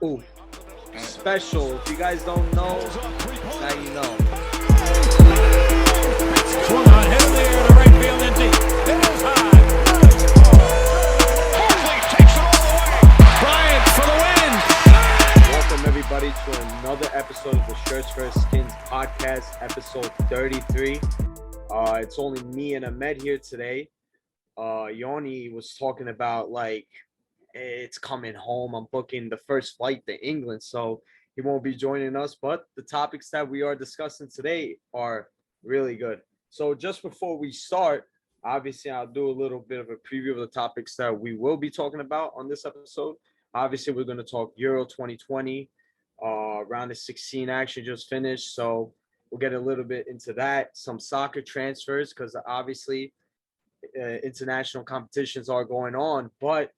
Ooh, special. If you guys don't know, now you know. Swung on, hit in the air to right field and deep. It is high. Mosley takes it all the way. Bryant for the win. Welcome everybody to another episode of the Shirts vs. Skins podcast, episode 33. It's only me and Ahmed here today. Yoni was talking about it's coming home. I'm booking the first flight to England, so he won't be joining us. But the topics that we are discussing today are really good. So just before we start, obviously I'll do a little bit of a preview of the topics that we will be talking about on this episode. Obviously, we're going to talk Euro 2020. Round of 16 action just finished, so we'll get a little bit into that. Some soccer transfers, because obviously international competitions are going on, but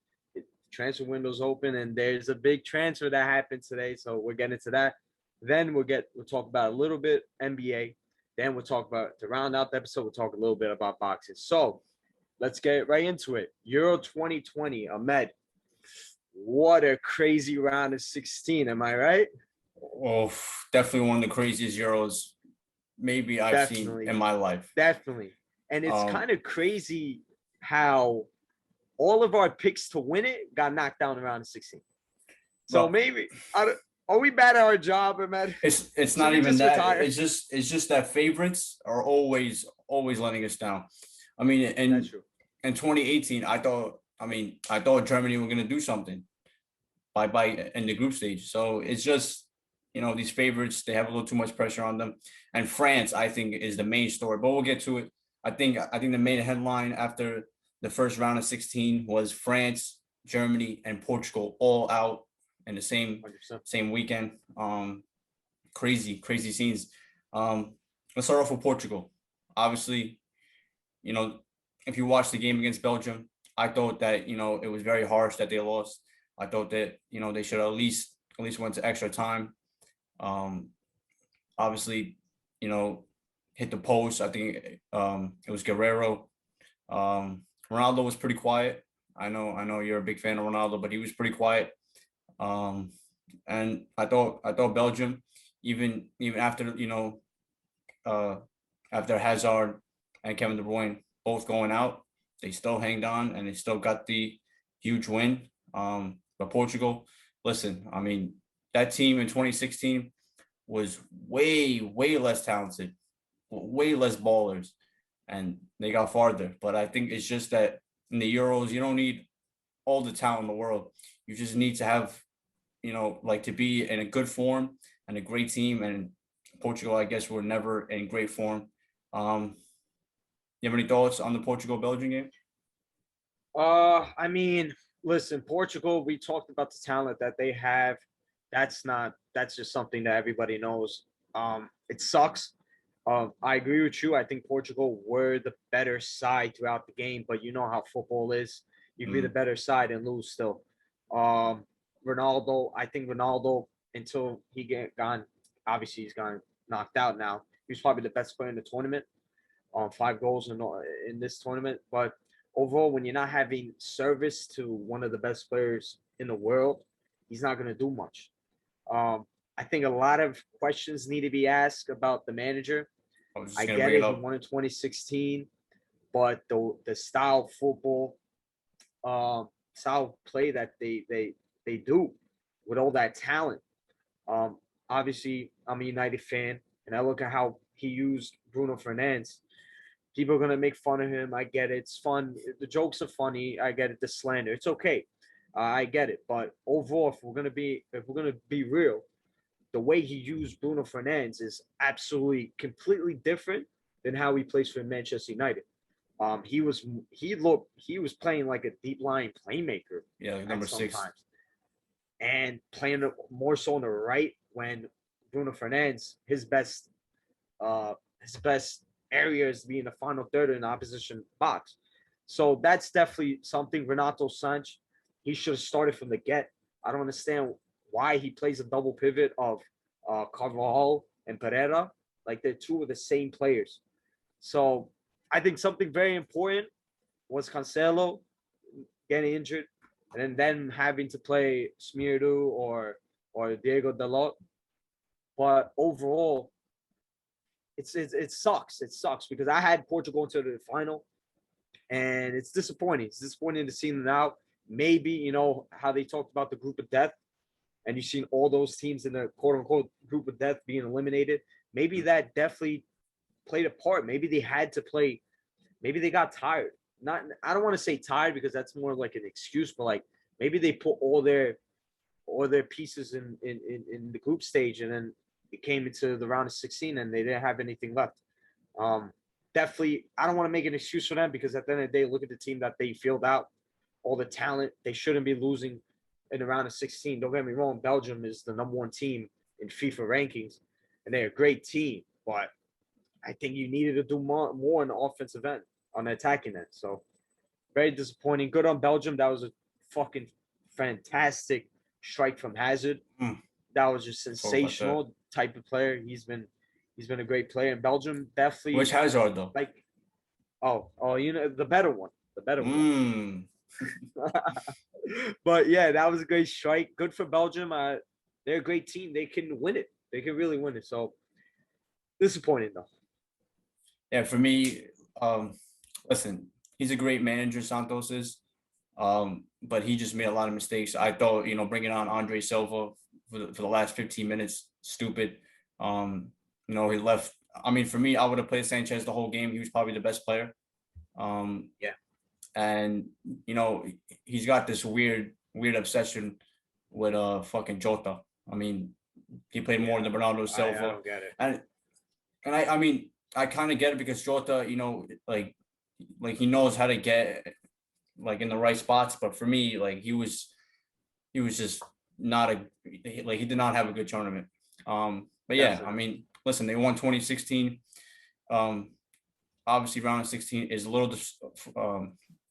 transfer window's open and there's a big transfer that happened today, so we're getting into that. Then we'll talk about a little bit NBA. Then we'll talk about, to round out the episode, we'll talk a little bit about boxing. So let's get right into it. Euro 2020. Ahmed, what a crazy round of 16, am I right? Oh, definitely one of the craziest Euros maybe I've seen in my life. Definitely. And it's kind of crazy how all of our picks to win it got knocked down around the 16. So maybe are we bad at our job, Ahmed? It's not even that. Retire? It's just that favorites are always letting us down. I mean, in 2018, I thought Germany were gonna do something by in the group stage. So it's just, these favorites, they have a little too much pressure on them. And France, I think, is the main story. But we'll get to it. I think the main headline after the first round of 16 was France, Germany, and Portugal all out in the same weekend. Crazy scenes. Let's start off with Portugal. Obviously, if you watch the game against Belgium, I thought that, it was very harsh that they lost. I thought that, they should at least went to extra time. Obviously, hit the post. I think it was Guerrero. Ronaldo was pretty quiet. I know you're a big fan of Ronaldo, but he was pretty quiet. And I thought Belgium, even after after Hazard and Kevin De Bruyne both going out, they still hanged on and they still got the huge win. But Portugal, listen, I mean, that team in 2016 was way less talented, way less ballers, and they got farther. But I think it's just that in the Euros, you don't need all the talent in the world. You just need to have, to be in a good form and a great team. And Portugal, I guess, were never in great form. You have any thoughts on the Portugal-Belgium game? I mean, listen, Portugal, we talked about the talent that they have. That's just something that everybody knows. It sucks. I agree with you. I think Portugal were the better side throughout the game, but you know how football is. You can be the better side and lose still. Ronaldo, I think Ronaldo, until he gone, obviously he's gone knocked out now. He's probably the best player in the tournament. 5 goals in this tournament. But overall, when you're not having service to one of the best players in the world, he's not going to do much. I think a lot of questions need to be asked about the manager. I get it, he won in 2016, but the style of football, style of play that they do with all that talent. Obviously, I'm a United fan, and I look at how he used Bruno Fernandes. People are gonna make fun of him. I get it. It's fun. The jokes are funny. I get it. The slander. It's okay. I get it. But overall, if we're gonna be real, the way he used Bruno Fernandes is absolutely completely different than how he plays for Manchester United. He was playing like a deep line playmaker. Yeah, like number 6. And playing more so on the right when Bruno Fernandes, his best area is being the final third in the opposition box. So that's definitely something. Renato Sanches, he should have started from the get. I don't understand why he plays a double pivot of Carvajal and Pereira. Like, they're two of the same players. So I think something very important was Cancelo getting injured and then having to play Smirdu or or Diego Dalot. But overall, it sucks. It sucks because I had Portugal into the final, and it's disappointing. It's disappointing to see them out. Maybe, you know, how they talked about the group of death, and you've seen all those teams in the quote unquote group of death being eliminated. Maybe that definitely played a part. Maybe they had to play. Maybe they got tired. Not, I don't want to say tired because that's more like an excuse, but like maybe they put all their pieces in the group stage, and then it came into the round of 16 and they didn't have anything left. Definitely, I don't want to make an excuse for them because at the end of the day, look at the team that they filled out, all the talent. They shouldn't be losing in the round of 16. Don't get me wrong, Belgium is the number one team in FIFA rankings, and they're a great team. But I think you needed to do more on the offensive end, on the attacking end. So very disappointing. Good on Belgium. That was a fucking fantastic strike from Hazard. That was just sensational type of player. He's been a great player in Belgium. Definitely. Which Hazard though? Like, you know, the better one. One. But yeah, that was a great strike. Good for Belgium. They're a great team. They can win it. They can really win it. So disappointing though. Yeah, for me, listen, he's a great manager, Santos is. But he just made a lot of mistakes. I thought, you know, bringing on Andre Silva for the last 15 minutes, stupid. You know, he left. I mean, for me, I would have played Sanchez the whole game. He was probably the best player. Yeah. And, you know, he's got this weird obsession with fucking Jota. I mean, he played more than Bernardo Silva. I don't get it. And I mean, I kind of get it because Jota, you know, like he knows how to get like in the right spots, but for me, like he was just not he did not have a good tournament. But yeah, I mean, listen, they won 2016. Obviously round of 16 is a little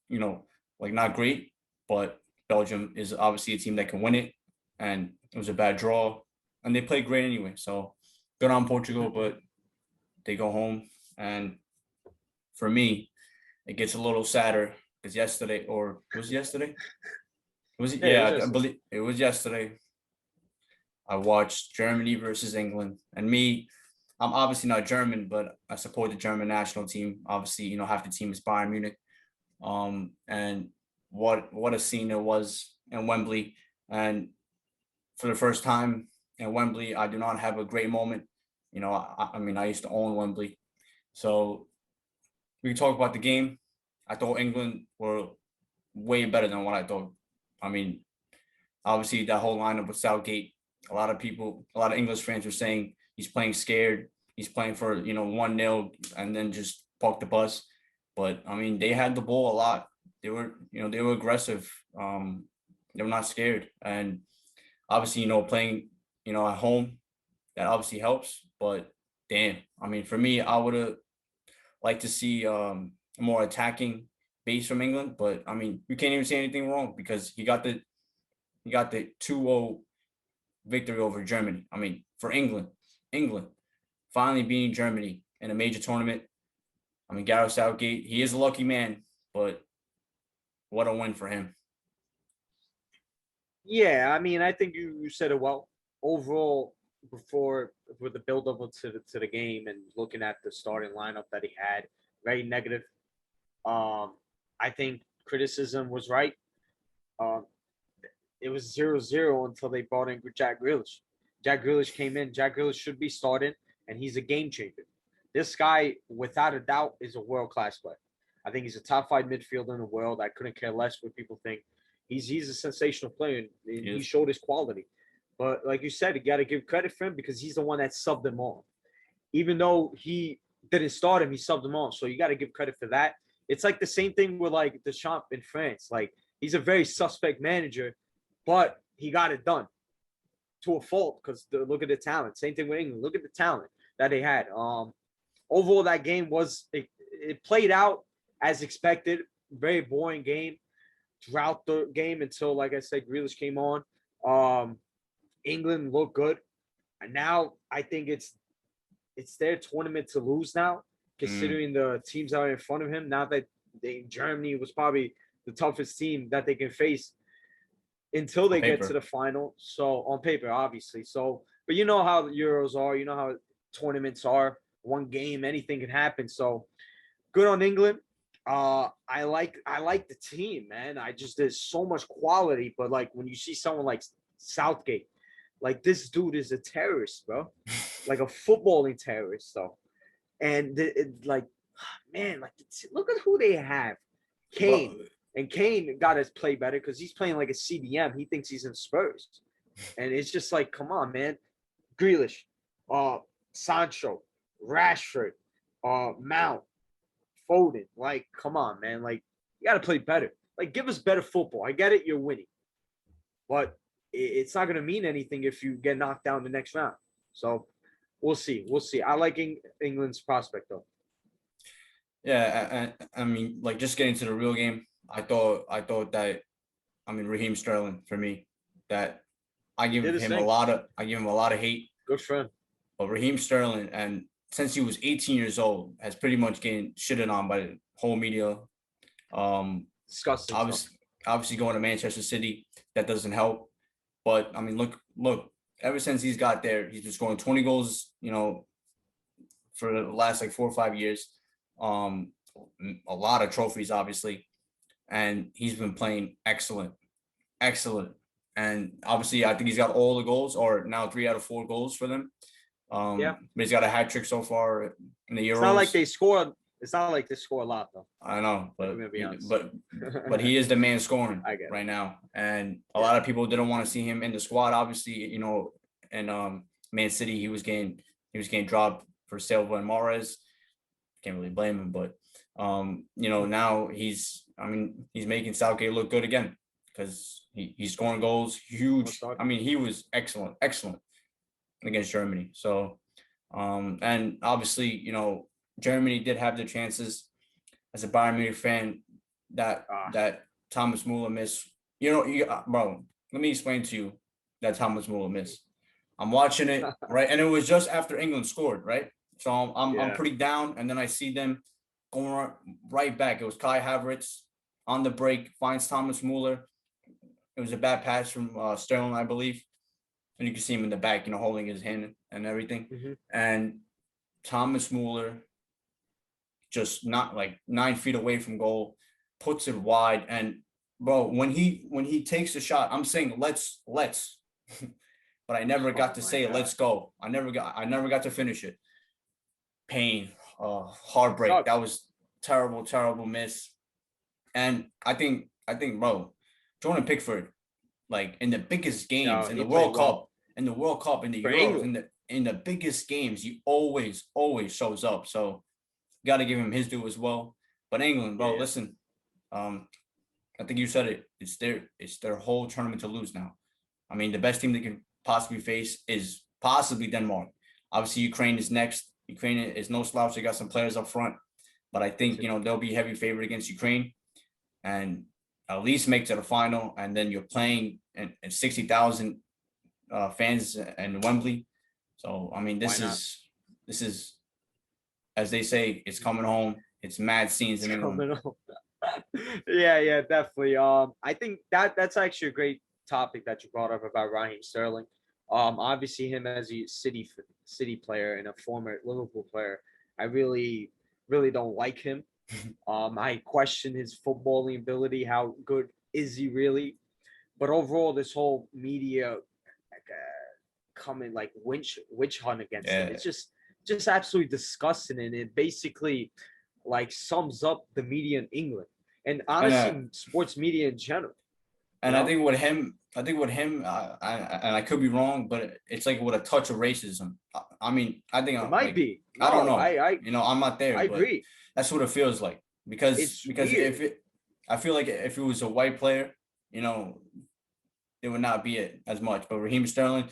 you know, like not great, but Belgium is obviously a team that can win it, and it was a bad draw, and they played great anyway. So good on Portugal, but they go home. And for me, it gets a little sadder because yesterday, or was it yesterday? I believe it was yesterday. I watched Germany versus England, and I'm obviously not German, but I support the German national team. Obviously, you know, half the team is Bayern Munich. And what a scene it was in Wembley. And for the first time in Wembley, I do not have a great moment. You know, I mean, I used to own Wembley. So we can talk about the game. I thought England were way better than what I thought. I mean, obviously that whole lineup with Southgate, a lot of English fans were saying he's playing scared. He's playing for, you know, 1-0 and then just park the bus. But I mean, they had the ball a lot. They were aggressive. They were not scared. And obviously, you know, playing, you know, at home, that obviously helps. But damn, I mean, for me, I would have liked to see a more attacking base from England. But I mean, you can't even say anything wrong because he got the 2-0 victory over Germany. I mean, for England finally beating Germany in a major tournament. I mean, Gareth Southgate, he is a lucky man, but what a win for him. Yeah, I mean, I think you said it well. Overall, with the build up to the game and looking at the starting lineup that he had, very negative. I think criticism was right. It was 0-0 until they brought in Jack Grealish. Jack Grealish came in. Jack Grealish should be starting, and he's a game changer. This guy, without a doubt, is a world-class player. I think he's a top 5 midfielder in the world. I couldn't care less what people think. He's a sensational player, and he showed his quality. But like you said, you got to give credit for him because he's the one that subbed him on. Even though he didn't start him, he subbed him on. So you got to give credit for that. It's like the same thing with like Deschamps in France. Like he's a very suspect manager, but he got it done to a fault because look at the talent. Same thing with England. Look at the talent that they had. Overall, that game it played out as expected. Very boring game throughout the game until, like I said, Grealish came on. England looked good, and now I think it's their tournament to lose now, considering the teams that are in front of him. Now that Germany was probably the toughest team that they can face. until they get paper. to the final. So on paper, obviously. So, but you know how the Euros are. You know how tournaments are. One game, anything can happen. So good on England. I like the team, man. There's so much quality, but like when you see someone like Southgate, like this dude is a terrorist, bro, like a footballing terrorist, though. And like, man, like look at who they have, Kane, and Kane got to play better because he's playing like a CDM. He thinks he's in Spurs, and it's just like, come on, man. Grealish, Sancho, Rashford, Mount, Foden. Like, come on, man. Like, you got to play better. Like, give us better football. I get it. You're winning. But it's not going to mean anything if you get knocked down the next round. So we'll see. We'll see. I like England's prospect, though. Yeah. I mean, like, just getting to the real game, I thought that, I mean, Raheem Sterling, for me, that I give him a lot of hate. Good friend. But Raheem Sterling, and since he was 18 years old, has pretty much getting shitted on by the whole media. Disgusting. Obviously going to Manchester City, that doesn't help. But I mean, look, ever since he's got there, he's been scoring 20 goals, for the last like 4 or 5 years. A lot of trophies, obviously. And he's been playing excellent. And obviously, I think he's got all the goals, or now 3 out of 4 goals for them. But he's got a hat trick so far in the Euros. It's not like they score a lot, though. I know, but he is the man scoring right now, and a lot of people didn't want to see him in the squad. Obviously, in Man City, he was getting dropped for Silva and Mahrez. Can't really blame him, but now he's making Southgate look good again, because he's scoring goals, huge. I mean, he was excellent against Germany. So, and obviously, Germany did have their chances. As a Bayern Munich fan, that Thomas Muller missed. Bro, let me explain to you that Thomas Muller missed. I'm watching it, right, and it was just after England scored, right? So I'm pretty down, and then I see them going right back. It was Kai Havertz on the break, finds Thomas Muller. It was a bad pass from Sterling, I believe. And you can see him in the back, holding his hand and everything. Mm-hmm. And Thomas Muller, just not like 9 feet away from goal, puts it wide. And bro, when he takes the shot, I'm saying let's, but I never got to say let's go. I never got to finish it. Pain, heartbreak. That was terrible miss. And I think, bro, Jordan Pickford, like in the biggest games in the World Cup, in the Euros, in the biggest games, he always shows up. So got to give him his due as well. But England, bro, listen, I think you said it. It's their whole tournament to lose now. I mean, the best team they can possibly face is possibly Denmark. Obviously, Ukraine is next. Ukraine is no slouch. They got some players up front, but I think they'll be heavy favorite against Ukraine, and at least make to the final. And then you're playing and 60,000 fans in Wembley. So I mean, this is, as they say, it's coming home. It's mad scenes in England. Yeah, definitely. I think that's actually a great topic that you brought up about Raheem Sterling. Obviously him as a City player and a former Liverpool player, I really don't like him. I question his footballing ability. How good is he really? But overall, this whole media coming like witch hunt against him, it's just absolutely disgusting, and it basically like sums up the media in England and honestly sports media in general. And I think with him, I could be wrong, but it's like with a touch of racism. I mean, I think it might be. I don't know. I'm not there. I agree. That's what it feels like, because I feel like if it was a white player, it would not be it as much. But Raheem Sterling,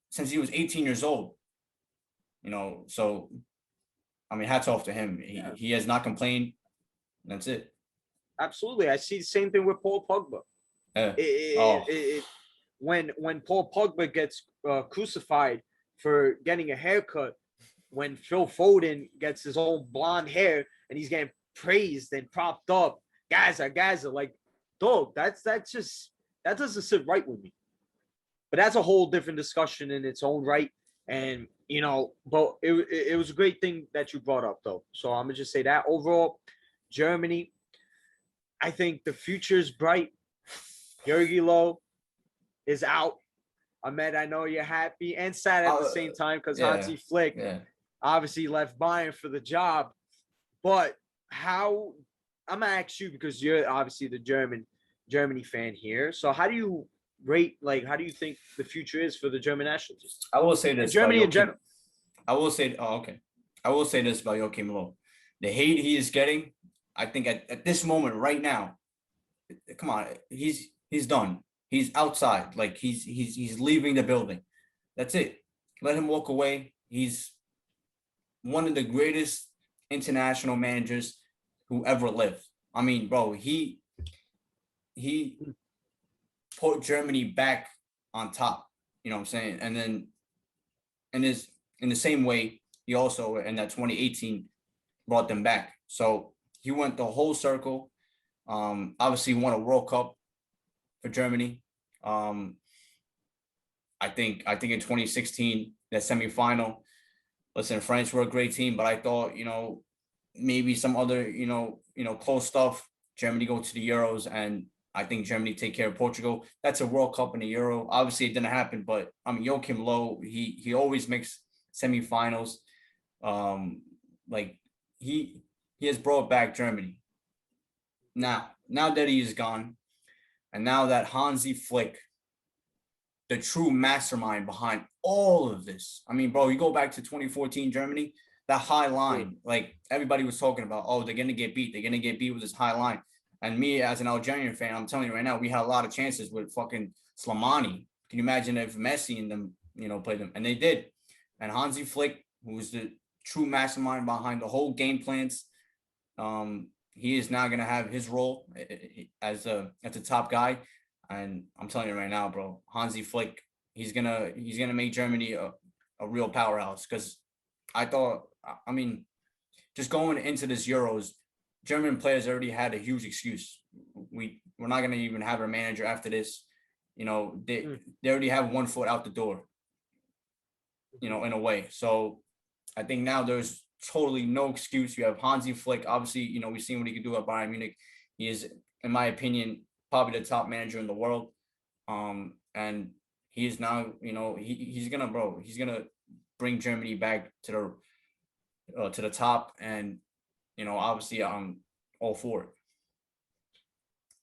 since he was 18 years old, so I mean, hats off to him. He has not complained. That's it. Absolutely. I see the same thing with Paul Pogba. When Paul Pogba gets crucified for getting a haircut, when Phil Foden gets his own blonde hair and he's getting praised and propped up, Gaza, like, dog, that's just That doesn't sit right with me. But that's a whole different discussion in its own right. And, but it was a great thing that you brought up, though. So I'm going to just say that overall, Germany, I think the future is bright. Jurgi Low is out. Ahmed, I know you're happy and sad at the same time because Hansi Flick obviously left Bayern for the job. But how I'm gonna ask you because you're obviously the Germany fan here. So how do you rate? Like, how do you think the future is for the German national team? I will say this. Germany in general. I will say. Oh, okay. I will say this about Joachim Low. The hate he is getting, I think at this moment right now, come on, he's done. He's outside. Like he's leaving the building. That's it. Let him walk away. He's one of the greatest international managers who ever lived. I mean, bro, he put Germany back on top. You know what I'm saying? And then in the same way, he also in that 2018 brought them back. So he went the whole circle. Obviously won a World Cup for Germany. I think in 2016, that semifinal. Listen, France were a great team, but I thought, maybe some other, close stuff. Germany go to the Euros, and I think Germany take care of Portugal. That's a World Cup and a Euro. Obviously, it didn't happen, but I mean, Joachim Low, he always makes semifinals. Like he has brought back Germany. Now that he is gone, and now that Hansi Flick, the true mastermind behind all of this. I mean, bro, you go back to 2014 Germany, that high line, like everybody was talking about, oh, they're going to get beat. They're going to get beat with this high line. And me as an Algerian fan, I'm telling you right now, we had a lot of chances with fucking Slimani. Can you imagine if Messi and them, played them? And they did. And Hansi Flick, who was the true mastermind behind the whole game plans, he is now going to have his role as the top guy. And I'm telling you right now, bro, Hansi Flick, he's gonna make Germany a real powerhouse. Because I thought, I mean, just going into this Euros, German players already had a huge excuse. We're not gonna even have a manager after this. They already have one foot out the door. In a way. So I think now there's totally no excuse. You have Hansi Flick. Obviously, we've seen what he can do at Bayern Munich. He is, in my opinion, probably the top manager in the world. And he is now, he's gonna bring Germany back to the top. And, obviously I'm all for it.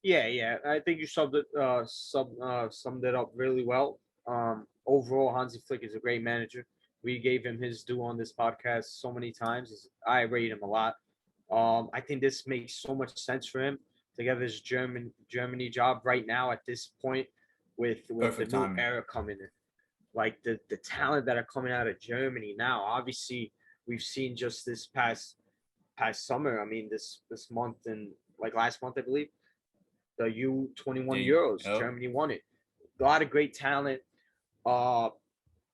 Yeah. I think you summed it up really well. Overall, Hansi Flick is a great manager. We gave him his due on this podcast so many times. I rate him a lot. I think this makes so much sense for him to get this Germany job right now at this point with the new era coming in. Like the talent that are coming out of Germany now. Obviously, we've seen just this past summer. I mean, this month and like last month, I believe, the U21 Euros. Yep. Germany won it. A lot of great talent.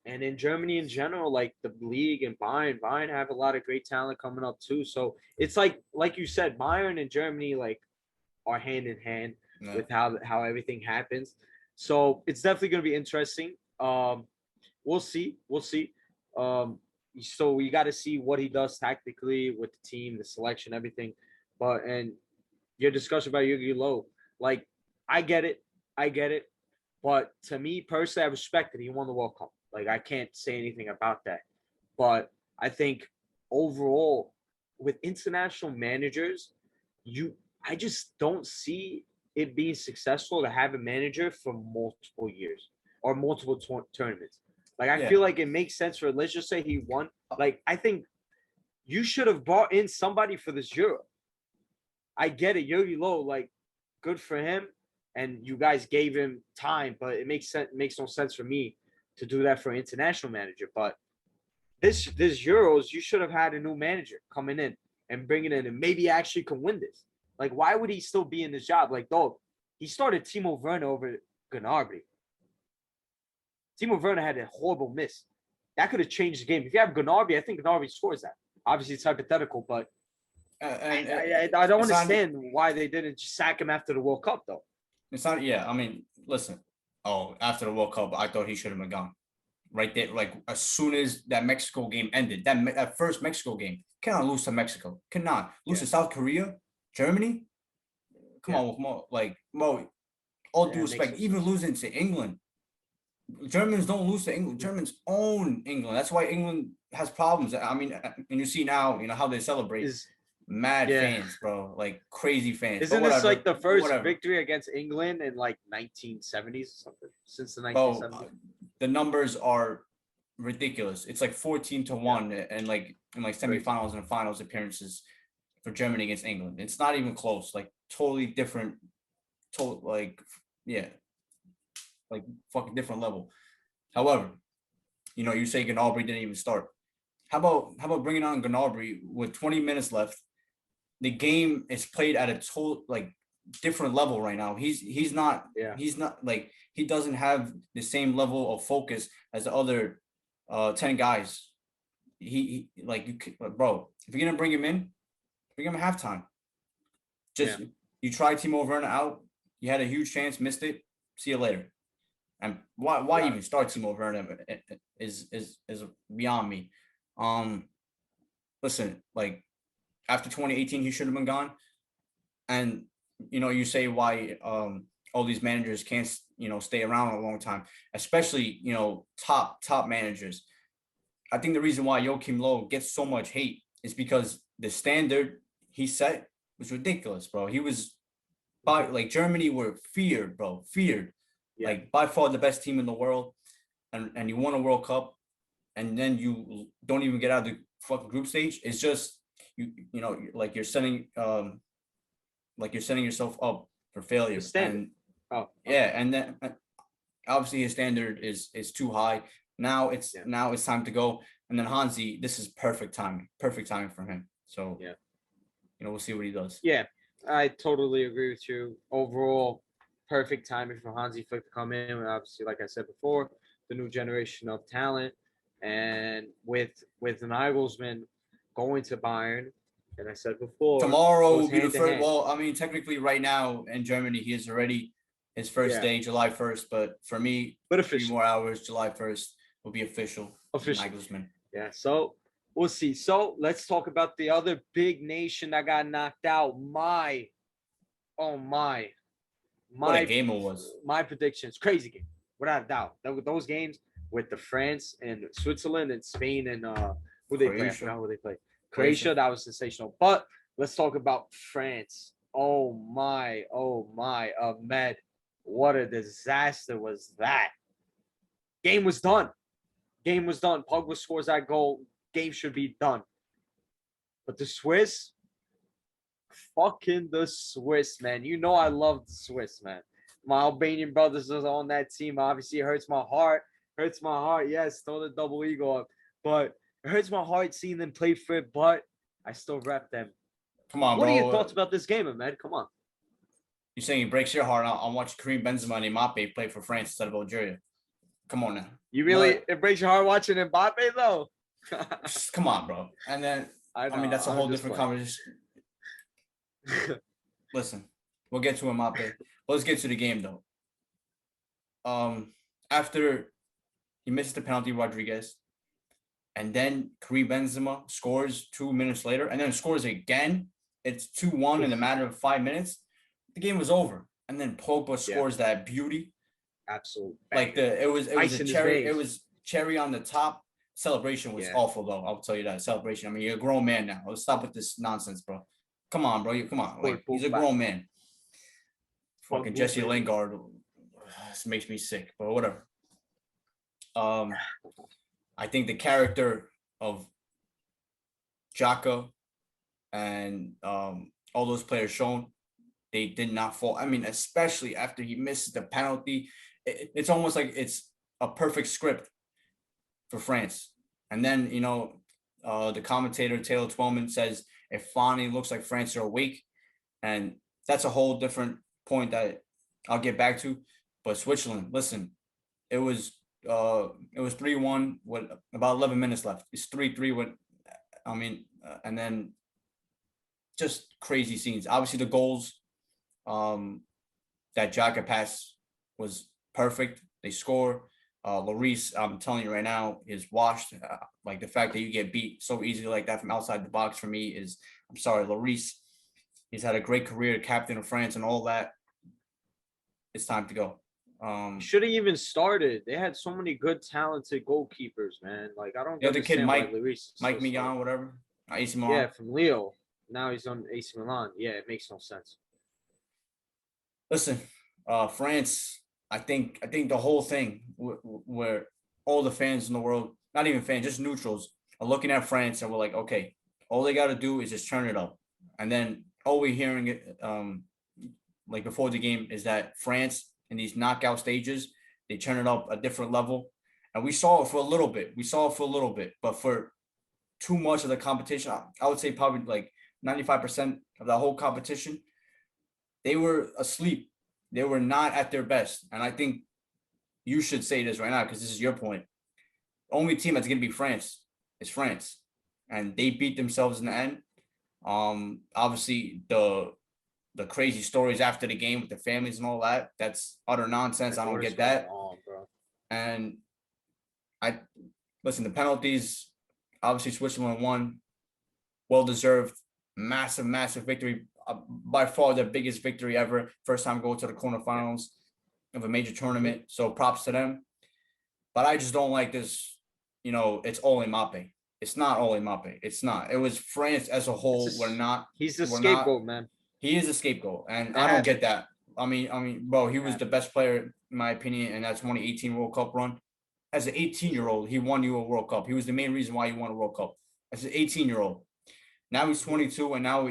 And in Germany in general, like the league and Bayern have a lot of great talent coming up too. So it's like you said, Bayern and Germany like are hand in hand with how everything happens. So it's definitely going to be interesting. We'll see. So we got to see what he does tactically with the team, the selection, everything. And your discussion about Jurgi Low, like I get it. But to me personally, I respect it. He won the World Cup. Like I can't say anything about that. But I think overall with international managers, I just don't see it being successful to have a manager for multiple years or multiple tournaments. Like I feel like it makes sense for, let's just say he won. Like I think you should have brought in somebody for this Euro. I get it, Jurgi Low, like good for him, and you guys gave him time, but it makes no sense for me to do that for an international manager. But this Euros, you should have had a new manager coming in and bringing in and maybe actually can win this. Like, why would he still be in this job? Like, dog, he started Timo Werner over Gnabry. Timo Werner had a horrible miss. That could have changed the game. If you have Gnabry, I think Gnabry scores that. Obviously, it's hypothetical, but I don't understand why they didn't just sack him after the World Cup, though. It's not. Yeah, I mean, listen. Oh, after the World Cup, I thought he should have been gone. Right there, like as soon as that Mexico game ended, that first Mexico game, cannot lose to Mexico. Cannot lose to South Korea, Germany. Come on, like Mo. All due respect, even losing to England. Germans don't lose to England. Germans own England. That's why England has problems. I mean, and you see now, how they celebrate. Mad fans, bro, like crazy fans. Isn't this like the first victory against England in like 1970s or something? Since the 1970s, the numbers are ridiculous. It's like 14-1, and like in like semifinals and finals appearances for Germany against England. It's not even close. Like totally different. Like fucking different level. However, you say Gnabry didn't even start. How about bringing on Gnabry with 20 minutes left? The game is played at a total like different level right now. He's not like he doesn't have the same level of focus as the other 10 guys. He like bro, if you're gonna bring him in, bring him at halftime. You tried Timo Werner out. You had a huge chance, missed it. See you later. And why even start Timo Werner is beyond me. Listen, like after 2018, he should have been gone. And you say why all these managers can't stay around a long time, especially top managers. I think the reason why Joachim Low gets so much hate is because the standard he set was ridiculous, bro. He was like Germany were feared, bro. Like by far the best team in the world, and you won a World Cup, and then you don't even get out of the fucking group stage. It's just like you're setting yourself up for failure. And and then obviously his standard is too high. Now it's time to go. And then Hansi, this is perfect timing for him. So we'll see what he does. Yeah, I totally agree with you. Overall, perfect timing for Hansi Flick to come in. Obviously, like I said before, the new generation of talent, and with Nagelsmann going to Bayern, and I said before, tomorrow will be the first. Well, I mean, technically, right now in Germany, he is already his first day, July 1st. But for me, a few more hours, July 1st will be official. Nagelsmann. Yeah. So we'll see. So let's talk about the other big nation that got knocked out. What a game it was. My predictions, crazy game, without a doubt. Those games with the France and Switzerland and Spain and who they play. I forgot who they play. Croatia, that was sensational. But let's talk about France. Oh my, Ahmed. What a disaster was that. Game was done. Pogba scores that goal. Game should be done. But the Swiss, man. I love the Swiss, man. My Albanian brothers are on that team. Obviously, it hurts my heart. Yes, throw the double eagle up. But it hurts my heart seeing them play for it, but I still rep them. Come on, what bro. What are your thoughts about this game, Ahmed? Come on. You're saying it breaks your heart. I'll watch Karim Benzema and Mbappe play for France instead of Algeria. Come on now. It breaks your heart watching Mbappe, though? Come on, bro. And then, I mean, that's a whole different conversation. Listen, we'll get to Mbappe. Let's get to the game, though. After he misses the penalty, Rodriguez, and then Karim Benzema scores 2 minutes later, and then scores again. It's 2-1 in a matter of 5 minutes. The game was over, and then Pogba scores that beauty. Absolutely. Like it was a cherry. It was cherry on the top. Celebration was awful, though. I'll tell you that. Celebration. I mean, you're a grown man now. Let's stop with this nonsense, bro. Come on, bro. Come on. Like, he's a grown man. Fucking Jesse Lingard. This makes me sick, but whatever. I think the character of Xhaka and all those players shown, they did not fall. I mean, especially after he misses the penalty, it's almost like it's a perfect script for France. And then, the commentator, Taylor Twellman, says if Fani looks like France are awake, and that's a whole different point that I'll get back to. But Switzerland, listen, it was 3-1 with about 11 minutes left. It's 3-3 and then just crazy scenes. Obviously the goals, That jacket pass was perfect. They score. Lloris, I'm telling you right now, is washed. Like the fact that you get beat so easily like that from outside the box for me is, I'm sorry, Lloris. He's had a great career, captain of France and all that. It's time to go. Should have even started. They had so many good, talented goalkeepers, man. Like I don't The other kid, understand Mike, why Lloris Mike Mignon, whatever. AC Milan. Yeah, from Leo. Now he's on AC Milan. Yeah, it makes no sense. Listen, France. I think the whole thing where all the fans in the world, not even fans, just neutrals, are looking at France and we're like, okay, all they got to do is just turn it up. And then all we're hearing it, like before the game, is that France in these knockout stages, they turn it up a different level. And we saw it for a little bit. But for too much of the competition, I would say probably like 95% of the whole competition, they were asleep. They were not at their best. And I think you should say this right now because this is your point. The only team that's going to be France is France. And they beat themselves in the end. Obviously, the crazy stories after the game with the families and all that, that's utter nonsense. I don't get that. And listen, the penalties, obviously Switzerland won. Well-deserved, massive victory. By far the biggest victory ever. First time going to the quarterfinals of a major tournament. So props to them. But I just don't like this, it's all Mbappe. It's not all Mbappe. It's not. It was France as a whole. He's the scapegoat, man. He is a scapegoat. And I don't get that. I mean, bro, he was the best player, in my opinion, in that 2018 World Cup run. As an 18-year-old, he won you a World Cup. He was the main reason why he won a World Cup. As an 18-year-old. Now he's 22, and now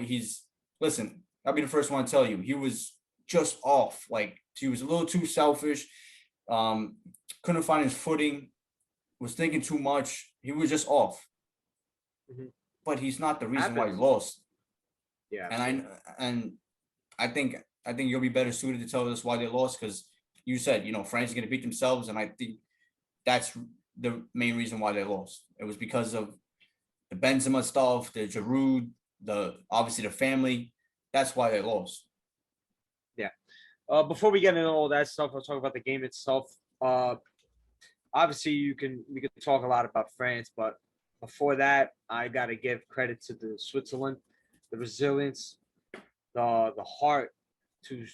listen, I'll be the first one to tell you, he was just off. Like, he was a little too selfish. Couldn't find his footing. Was thinking too much. He was just off. Mm-hmm. But he's not the reason why he lost. Yeah. And I think you'll be better suited to tell us why they lost because you said, France is going to beat themselves, and I think that's the main reason why they lost. It was because of the Benzema stuff, the Giroud, obviously the family. That's why they lost. Yeah. Before we get into all that stuff, I'll talk about the game itself. Obviously, we can talk a lot about France, but before that, I got to give credit to the Switzerland, the resilience, the heart to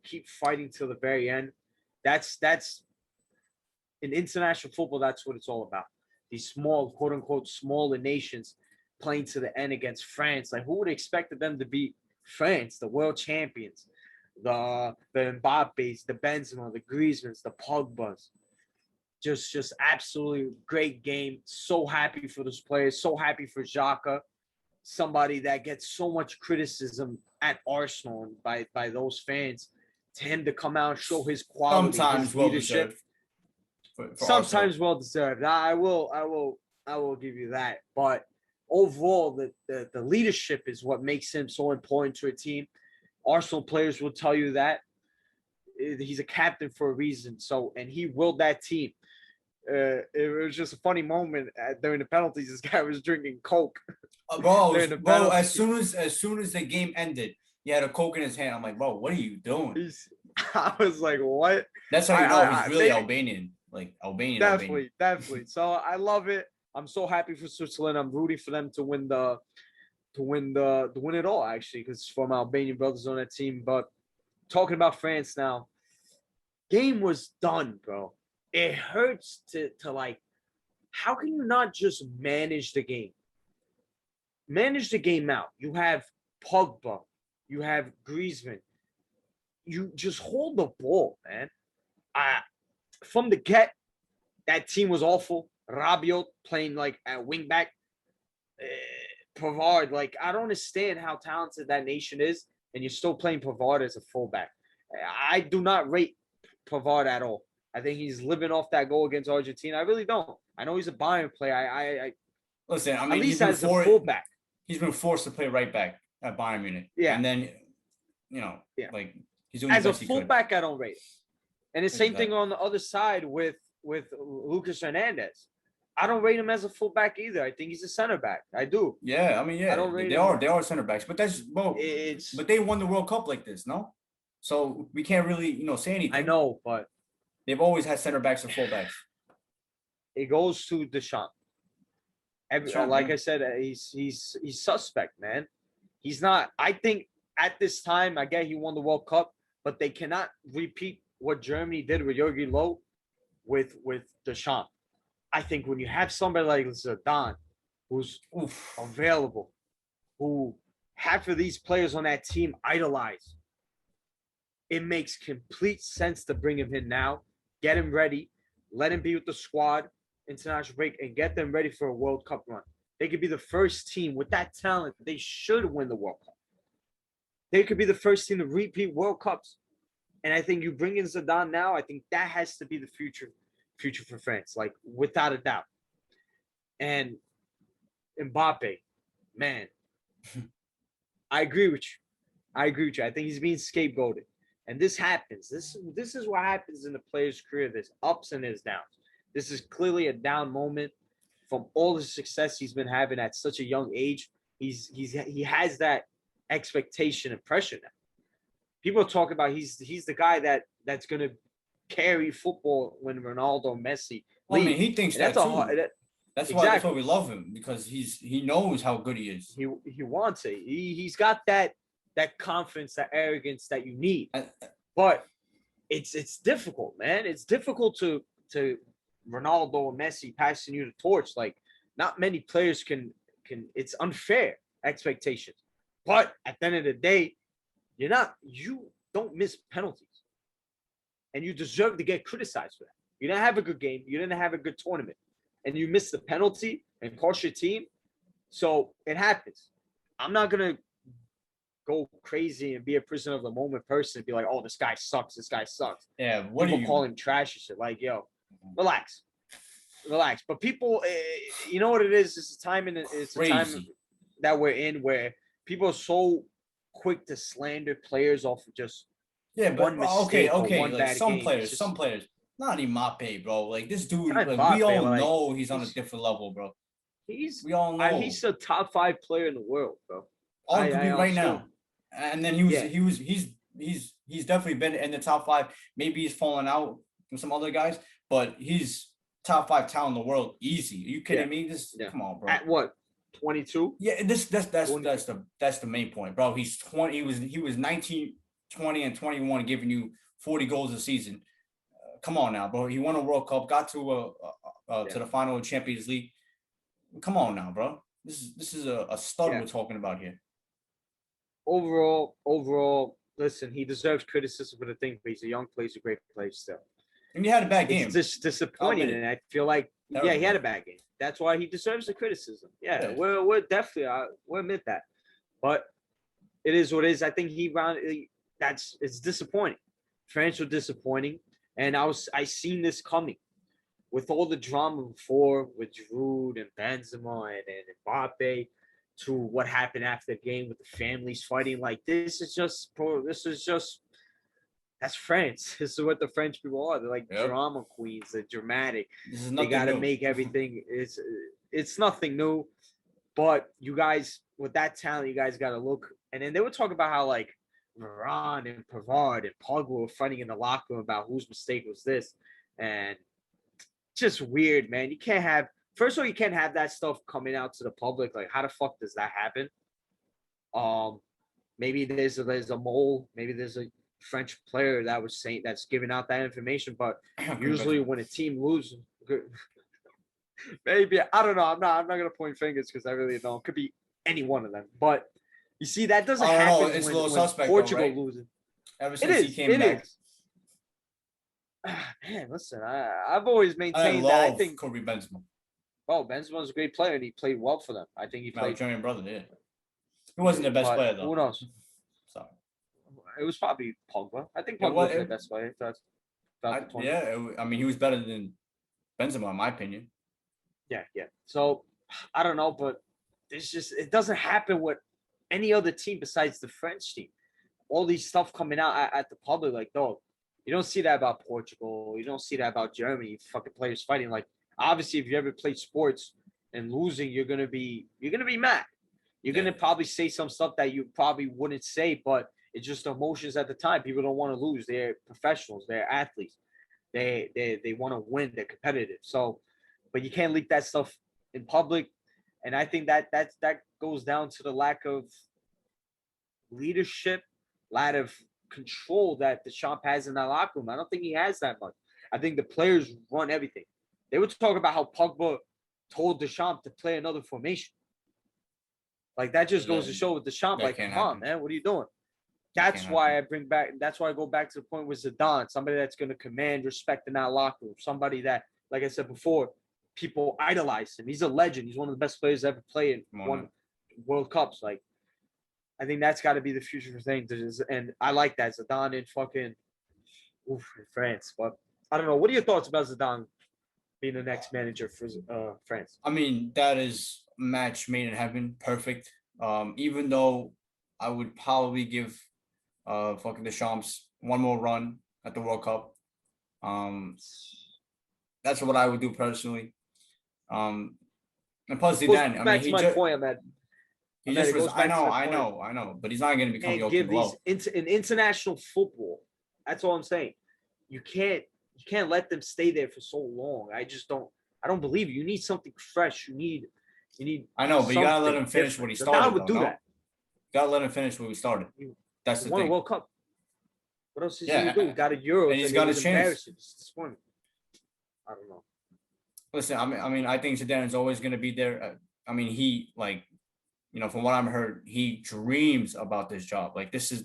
keep fighting till the very end. That's in international football. That's what it's all about. These small, quote unquote, smaller nations playing to the end against France. Like, who would have expected them to beat France, the world champions, the Mbappes, the Benzema, the Griezmanns, the Pogbas? Just absolutely great game. So happy for those players. So happy for Xhaka, somebody that gets so much criticism at Arsenal and by those fans. To him to come out and show his quality, sometimes his leadership. Sometimes well deserved. I will give you that. But overall, the leadership is what makes him so important to a team. Arsenal players will tell you that. He's a captain for a reason. So, and he willed that team. It was just a funny moment during the penalties. This guy was drinking Coke. Bro, as soon as the game ended, he had a Coke in his hand. I'm like, bro, what are you doing? I was like, what? That's how you know he's really Albanian. Like Albanian. Definitely. So I love it. I'm so happy for Switzerland. I'm rooting for them to win it all, actually, because for my Albanian brothers on that team. But talking about France now, game was done, bro. It hurts to like, how can you not just manage the game? Manage the game out. You have Pogba, you have Griezmann. You just hold the ball, man. From the get, that team was awful. Rabiot playing like at wing back. Pavard, like, I don't understand how talented that nation is, and you're still playing Pavard as a fullback. I do not rate Pavard at all. I think he's living off that goal against Argentina. I really don't. I know he's a Bayern player. I listen. I mean, at least as a fullback, he's been forced to play right back at Bayern Munich. Yeah, and then like he's doing as a fullback. I don't rate it. And the same thing on the other side with Lucas Hernandez. I don't rate him as a fullback either. I think he's a center back. I do. Yeah, I mean, yeah, they are center backs, but that's but they won the World Cup like this, no? So we can't really, say anything. I know, but They've always had center backs and fullbacks. it goes to Deschamps. Like I said, he's suspect, man. He's not. I think at this time, I get he won the World Cup, but they cannot repeat what Germany did with Jogi Löw with Deschamps. I think when you have somebody like Zidane, who's available, who half of these players on that team idolize, it makes complete sense to bring him in now, get him ready, let him be with the squad, international break, and get them ready for a World Cup run. They could be the first team with that talent. They should win the World Cup. They could be the first team to repeat World Cups. And I think you bring in Zidane now, I think that has to be the future for France, like without a doubt. And Mbappe, man, I agree with you. I think he's being scapegoated. And this happens. This is what happens in the player's career. There's ups and there's downs. This is clearly a down moment from all the success he's been having at such a young age. He has that expectation and pressure now. People talk about he's the guy that's going to carry football when Ronaldo and Messi leave. I mean, he thinks that too. That's why we love him, because he knows how good he is. He wants it. He's got that confidence, that arrogance that you need. But it's difficult, man. It's difficult to Ronaldo and Messi passing you the torch. Like, not many players can. It's unfair expectations. But at the end of the day, you don't miss penalties, and you deserve to get criticized for that. You didn't have a good game. You didn't have a good tournament, and you missed the penalty and cost your team. So it happens. I'm not gonna go crazy and be a prisoner of the moment person and be like, "Oh, this guy sucks. This guy sucks." Yeah, people call him trash and shit. Like, yo, relax. But people, you know what it is? It's a time that we're in where people are so quick to slander players off of just one mistake or one bad game. Some players, not Mbappe, bro. Like, this dude, like, we all know he's on a different level, bro. We all know he's a top 5 player in the world, bro. Right now. And then he's definitely been in the top 5. Maybe he's fallen out from some other guys, but he's top 5 talent in the world, easy. Are you kidding me? Come on, bro. At what? 22? Yeah, that's the main point, bro. He's 20. He was 19, 20, and 21, giving you 40 goals a season. Come on now, bro. He won a World Cup, got to the final of Champions League. Come on now, bro. This is a stud we're talking about here. Overall, listen, he deserves criticism for the thing, but he's a young player, he's a great player still. And he had a bad game. It's just disappointing, and I feel like, he had a bad game. That's why he deserves the criticism. Yeah. We're definitely, we'll admit that. But it is what it is. I think it's disappointing. France were disappointing, and I seen this coming. With all the drama before with Giroud and Benzema and Mbappe, to what happened after the game with the families fighting, like, this is just that's France. This is what the French people are. They're like drama queens. They're dramatic. They got to make everything. It's nothing new. But you guys, with that talent, you guys got to look. And then they would talk about how, like, Varane and Pavard and Pogba were fighting in the locker room about whose mistake was this. And just weird, man. You can't have. First of all, you can't have that stuff coming out to the public. Like, how the fuck does that happen? Maybe there's a mole. Maybe there's a French player that was saying that's giving out that information. But usually when a team loses, maybe, I don't know. I'm not gonna point fingers because I really don't. It could be any one of them. But you see, that doesn't happen it's a little suspect, Portugal though, right? loses. Ever since he came back. Man, listen, I've always maintained that. I think Kobe Benzema. Oh, Benzema's a great player, and he played well for them. I think he played. German brother, yeah. He wasn't the best player, though. Who knows? Sorry. It was probably Pogba. I think Pogba was the best player. I mean, he was better than Benzema, in my opinion. Yeah. So, I don't know, but it doesn't happen with any other team besides the French team. All these stuff coming out at the public, like, dog, you don't see that about Portugal. You don't see that about Germany. Fucking players fighting. Like, obviously, if you ever played sports and losing, you're gonna be mad. You're gonna probably say some stuff that you probably wouldn't say, but It's just emotions at the time. People don't want to lose. They're professionals. They're athletes. They want to win. They're competitive. So, but you can't leak that stuff in public. And I think that goes down to the lack of leadership, lack of control that Deschamps has in that locker room. I don't think he has that much. I think the players run everything. They would talk about how Pogba told Deschamps to play another formation. Like that just goes to show with Deschamps, like, come on, man, what are you doing? That's why I go back to the point with Zidane, somebody that's going to command respect in that locker room, somebody that, like I said before, people idolize him. He's a legend. He's one of the best players ever played in one World Cups. Like, I think that's got to be the future for things. And I like that. Zidane in fucking in France. But I don't know. What are your thoughts about Zidane being the next manager for France? I mean, that is a match made in heaven. Perfect. Even though I would probably give fucking Deschamps one more run at the World Cup. That's what I would do personally. And plus Zidane, I mean, my point on that. I know, but he's not going to become Joachim Low. In international football, that's all I'm saying. You can't let them stay there for so long. I don't believe you. You need something fresh. You need. I know, but you gotta let him finish what he started. I would do that. You gotta let him finish what we started. That's the thing. Won a World Cup. What else is he gonna do? He got a Euro, and he's got a chance. I don't know. Listen, I mean, I think Zidane is always gonna be there. I mean, he from what I've heard, he dreams about this job. Like this is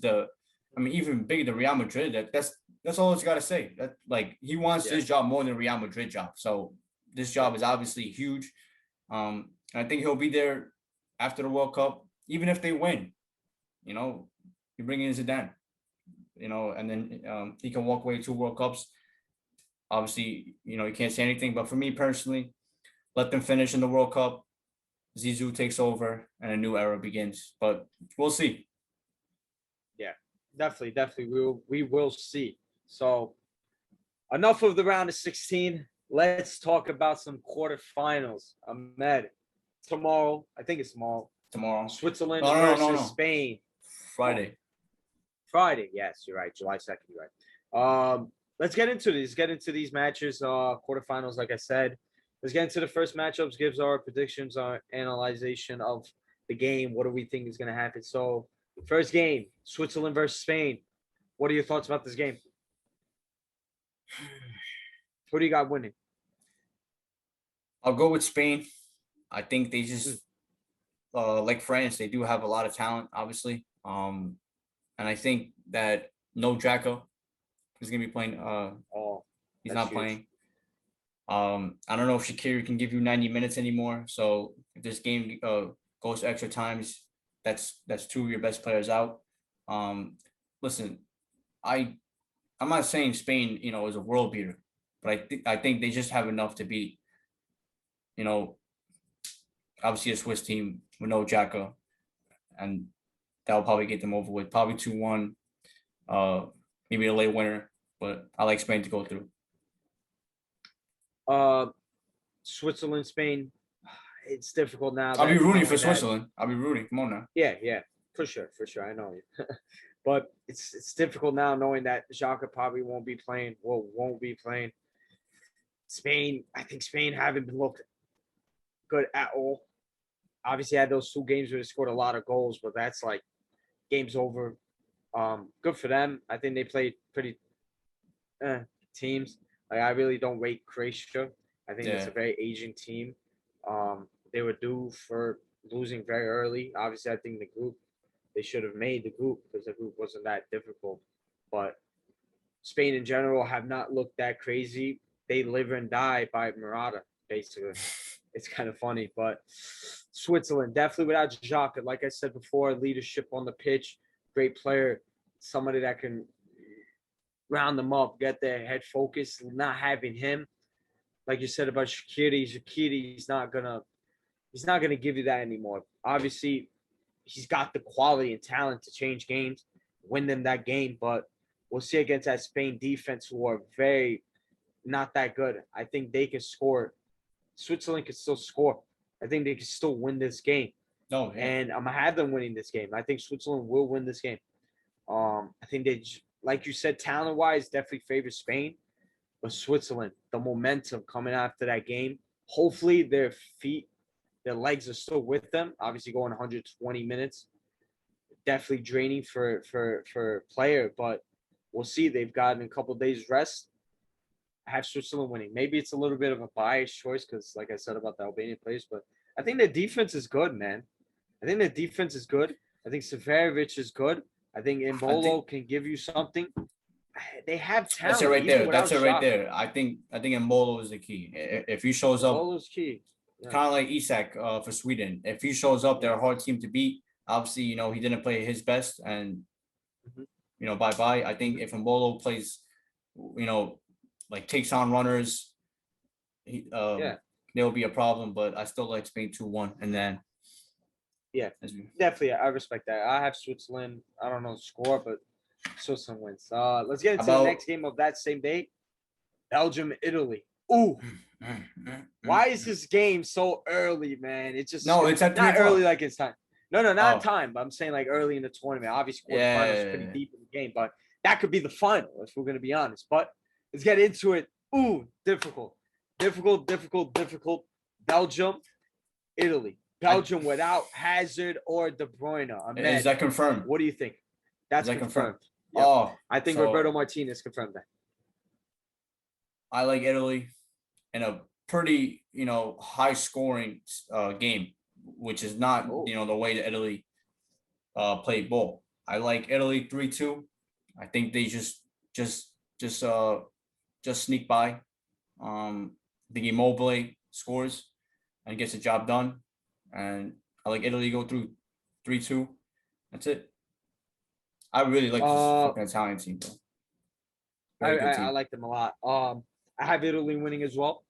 even bigger than Real Madrid. That's all he's got to say. That like he wants this job more than Real Madrid job. So this job is obviously huge. I think he'll be there after the World Cup, even if they win. You bring in Zidane, and then he can walk away 2 World Cups. Obviously, you can't say anything. But for me personally, let them finish in the World Cup. Zizou takes over and a new era begins. But we'll see. Yeah, definitely. We will see. So enough of the round of 16. Let's talk about some quarterfinals. Ahmed, tomorrow, I think it's tomorrow. Switzerland versus Spain. Friday, yes, you're right. July 2nd, you're right. Let's get into these. Get into these matches, quarterfinals, like I said. Let's get into the first matchups, gives our predictions, our analyzation of the game. What do we think is going to happen? So, first game, Switzerland versus Spain. What are your thoughts about this game? Who do you got winning? I'll go with Spain. I think they just, like France, they do have a lot of talent, obviously. And I think that no Jacko is going to be playing. He's not playing. I don't know if Shaqiri can give you 90 minutes anymore. So if this game goes to extra times, that's 2 of your best players out. Listen, I'm not saying Spain, is a world beater, but I think they just have enough to beat, obviously a Swiss team with no Xhaka, and that'll probably get them over with. Probably 2-1, maybe a late winner, but I like Spain to go through. Switzerland, Spain. It's difficult now. I'll be rooting for Switzerland. I'll be rooting. Come on now. Yeah, for sure. I know you. But it's difficult now knowing that Xhaka probably won't be playing. Spain, I think Spain haven't been looked good at all. Obviously, had those 2 games where they scored a lot of goals, but that's like game's over. Good for them. I think they played pretty teams. Like I really don't rate Croatia. I think it's a very aging team. They were due for losing very early. Obviously, I think they should have made the group because the group wasn't that difficult. But Spain in general have not looked that crazy. They live and die by Murata, basically. It's kind of funny. But Switzerland, definitely without Xhaka. Like I said before, leadership on the pitch, great player, somebody that can round them up, get their head focused. Not having him, like you said about Shaqiri's not gonna give you that anymore. Obviously, he's got the quality and talent to change games, win them that game, but we'll see against that Spain defense who are very not that good. I think they can score. Switzerland can still score. I think they can still win this game. No, and I'm gonna have them winning this game. I think Switzerland will win this game. I think like you said, talent-wise, definitely favor Spain, but Switzerland, the momentum coming after that game. Hopefully, their legs are still with them. Obviously, going 120 minutes, definitely draining for player, but we'll see. They've gotten a couple of days rest. I have Switzerland winning. Maybe it's a little bit of a biased choice because, like I said about the Albanian players, but I think the defense is good, man. I think the defense is good. I think Severovic is good. I think Embolo can give you something. They have talent. That's it right there. That's it right Xhaka. there. I think Embolo is the key. If he shows up, Embolo's key. Yeah. kind of like Isak for Sweden. If he shows up, they're a hard team to beat. Obviously, he didn't play his best, and bye-bye. I think if Embolo plays, like takes on runners, there will be a problem. But I still like Spain 2-1, and then definitely, I respect that. I have Switzerland. I don't know the score, but Switzerland wins. Let's get into the next game of that same day. Belgium, Italy. Ooh. Why is this game so early, man? It's just it's at 3 not o'clock. early like it's time. No, not time. But I'm saying like early in the tournament. Obviously, quarterfinals is pretty deep in the game, but that could be the final if we're gonna be honest. But let's get into it. Ooh, difficult. Belgium, Italy. Belgium without Hazard or De Bruyne. Ahmed, is that confirmed? What do you think? That's confirmed. Yeah. Oh, I think Roberto Martinez confirmed that. I like Italy in a pretty, high scoring game, which is not, the way that Italy played ball. I like Italy 3-2. I think they just sneak by. I think Immobile scores and gets the job done. And I like Italy go through 3-2. That's it. I really like this fucking Italian team, bro. I like them a lot. I have Italy winning as well.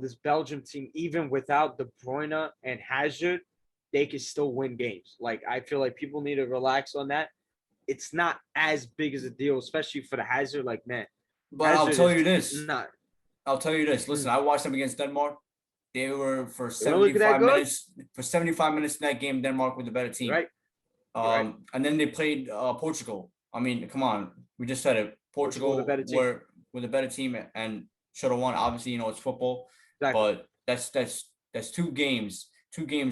This Belgium team, even without De Bruyne and Hazard, they can still win games. Like, I feel like people need to relax on that. It's not as big as a deal, especially for the Hazard. Like, man. But Hazard I'll tell you this. Listen, I watched them against Denmark. They were for 75 minutes. For 75 minutes in that game, Denmark was the better team. Right. And then they played Portugal. I mean, come on. We just said it. Portugal were the better team and should have won. Obviously, it's football. Exactly. But that's two games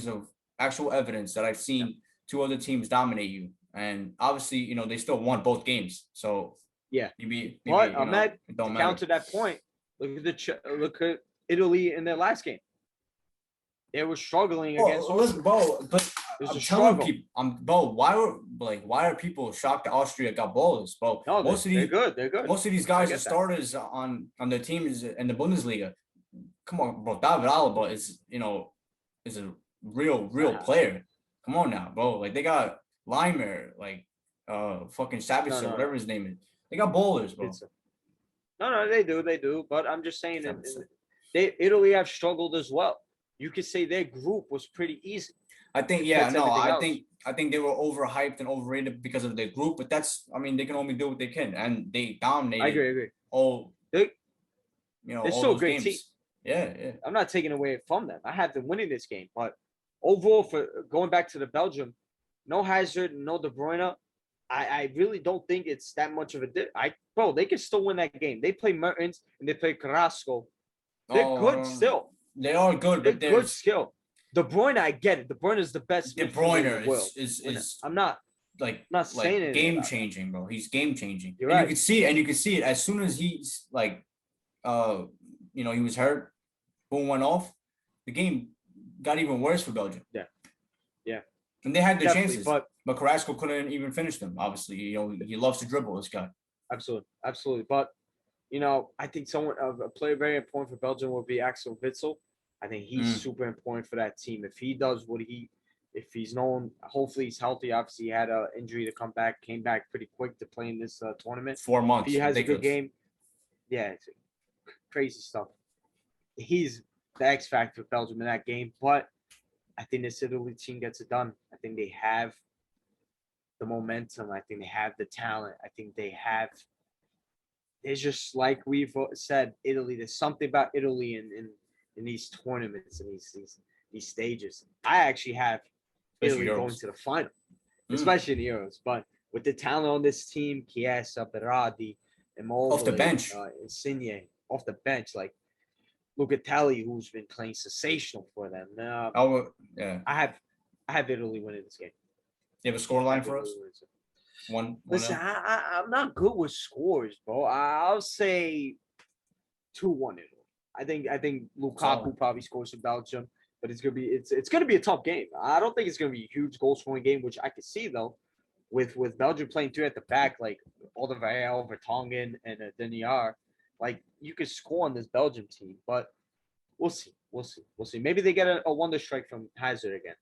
of actual evidence that I've seen two other teams dominate you. And obviously, they still won both games. So maybe Ahmed, to counter that point, look at Italy in their last game. They were struggling against. Listen, Bo, but I'm telling people, why are people shocked that Austria got ballers, Bo? No, they're good. Most of these guys are starters on their teams in the Bundesliga. Come on, bro. David Alaba is a real player. Come on now, bro. Like, they got Leimer, like fucking Savage, whatever his name is. They got ballers, bro. No, they do. But I'm just saying Italy have struggled as well. You could say their group was pretty easy. I think, I think they were overhyped and overrated because of their group, but they can only do what they can, and they dominated. I agree. They're still a great team. Yeah. I'm not taking away from them. I have them winning this game, but overall, for going back to the Belgium, no Hazard, no De Bruyne. I really don't think it's that much of a bro, they can still win that game. They play Mertens and they play Carrasco. They're good still. They are good, but they're good skill. De Bruyne, I get it. De Bruyne is the best. De Bruyne is I'm not saying it. Game changing, bro. He's game changing. You're right. You can see it as soon as he's like, he was hurt. Boom went off. The game got even worse for Belgium. Yeah. And they had their chances, but Carrasco couldn't even finish them. Obviously, he loves to dribble. This guy. Absolutely. But I think a player very important for Belgium will be Axel Witsel. I think he's super important for that team. If he does if he's known, hopefully he's healthy. Obviously, he had an injury to came back pretty quick to play in this tournament. 4 months. If he has a good game. Yeah, it's crazy stuff. He's the X factor for Belgium in that game, but I think this Italy team gets it done. I think they have the momentum. I think they have the talent. I think it's just like we've said, Italy. There's something about Italy in these tournaments and these stages. I actually have Italy going to the final, especially in the Euros. But with the talent on this team, Chiesa, Berardi, Off the Immobile, bench. Insigne, off the bench, like Lucatelli, who's been playing sensational for them. Yeah. I have Italy winning this game. You have a score line for us? One. Listen, I'm not good with scores, bro. I'll say 2-1 Italy. I think Lukaku probably scores for Belgium, but it's gonna be a tough game. I don't think it's gonna be a huge goal scoring game, which I can see though, with Belgium playing three at the back, like Alderweireld, Vertonghen, and Denier. Like you could score on this Belgium team, but we'll see. Maybe they get a wonder strike from Hazard again.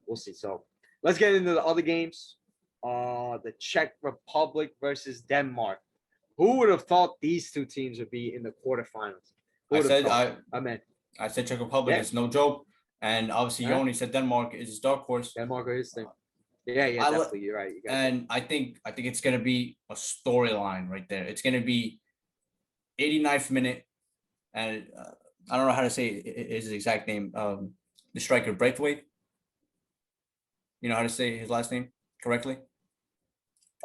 We'll see. So let's get into the other games. The Czech Republic versus Denmark. Who would have thought these two teams would be in the quarterfinals? I said Czech Republic is no joke, and obviously you only said Denmark is his dark horse. Denmark is thing. Yeah, definitely. You're right. And I think it's gonna be a storyline right there. It's gonna be 89th minute, and I don't know how to say his exact name. The striker Braithwaite. You know how to say his last name correctly?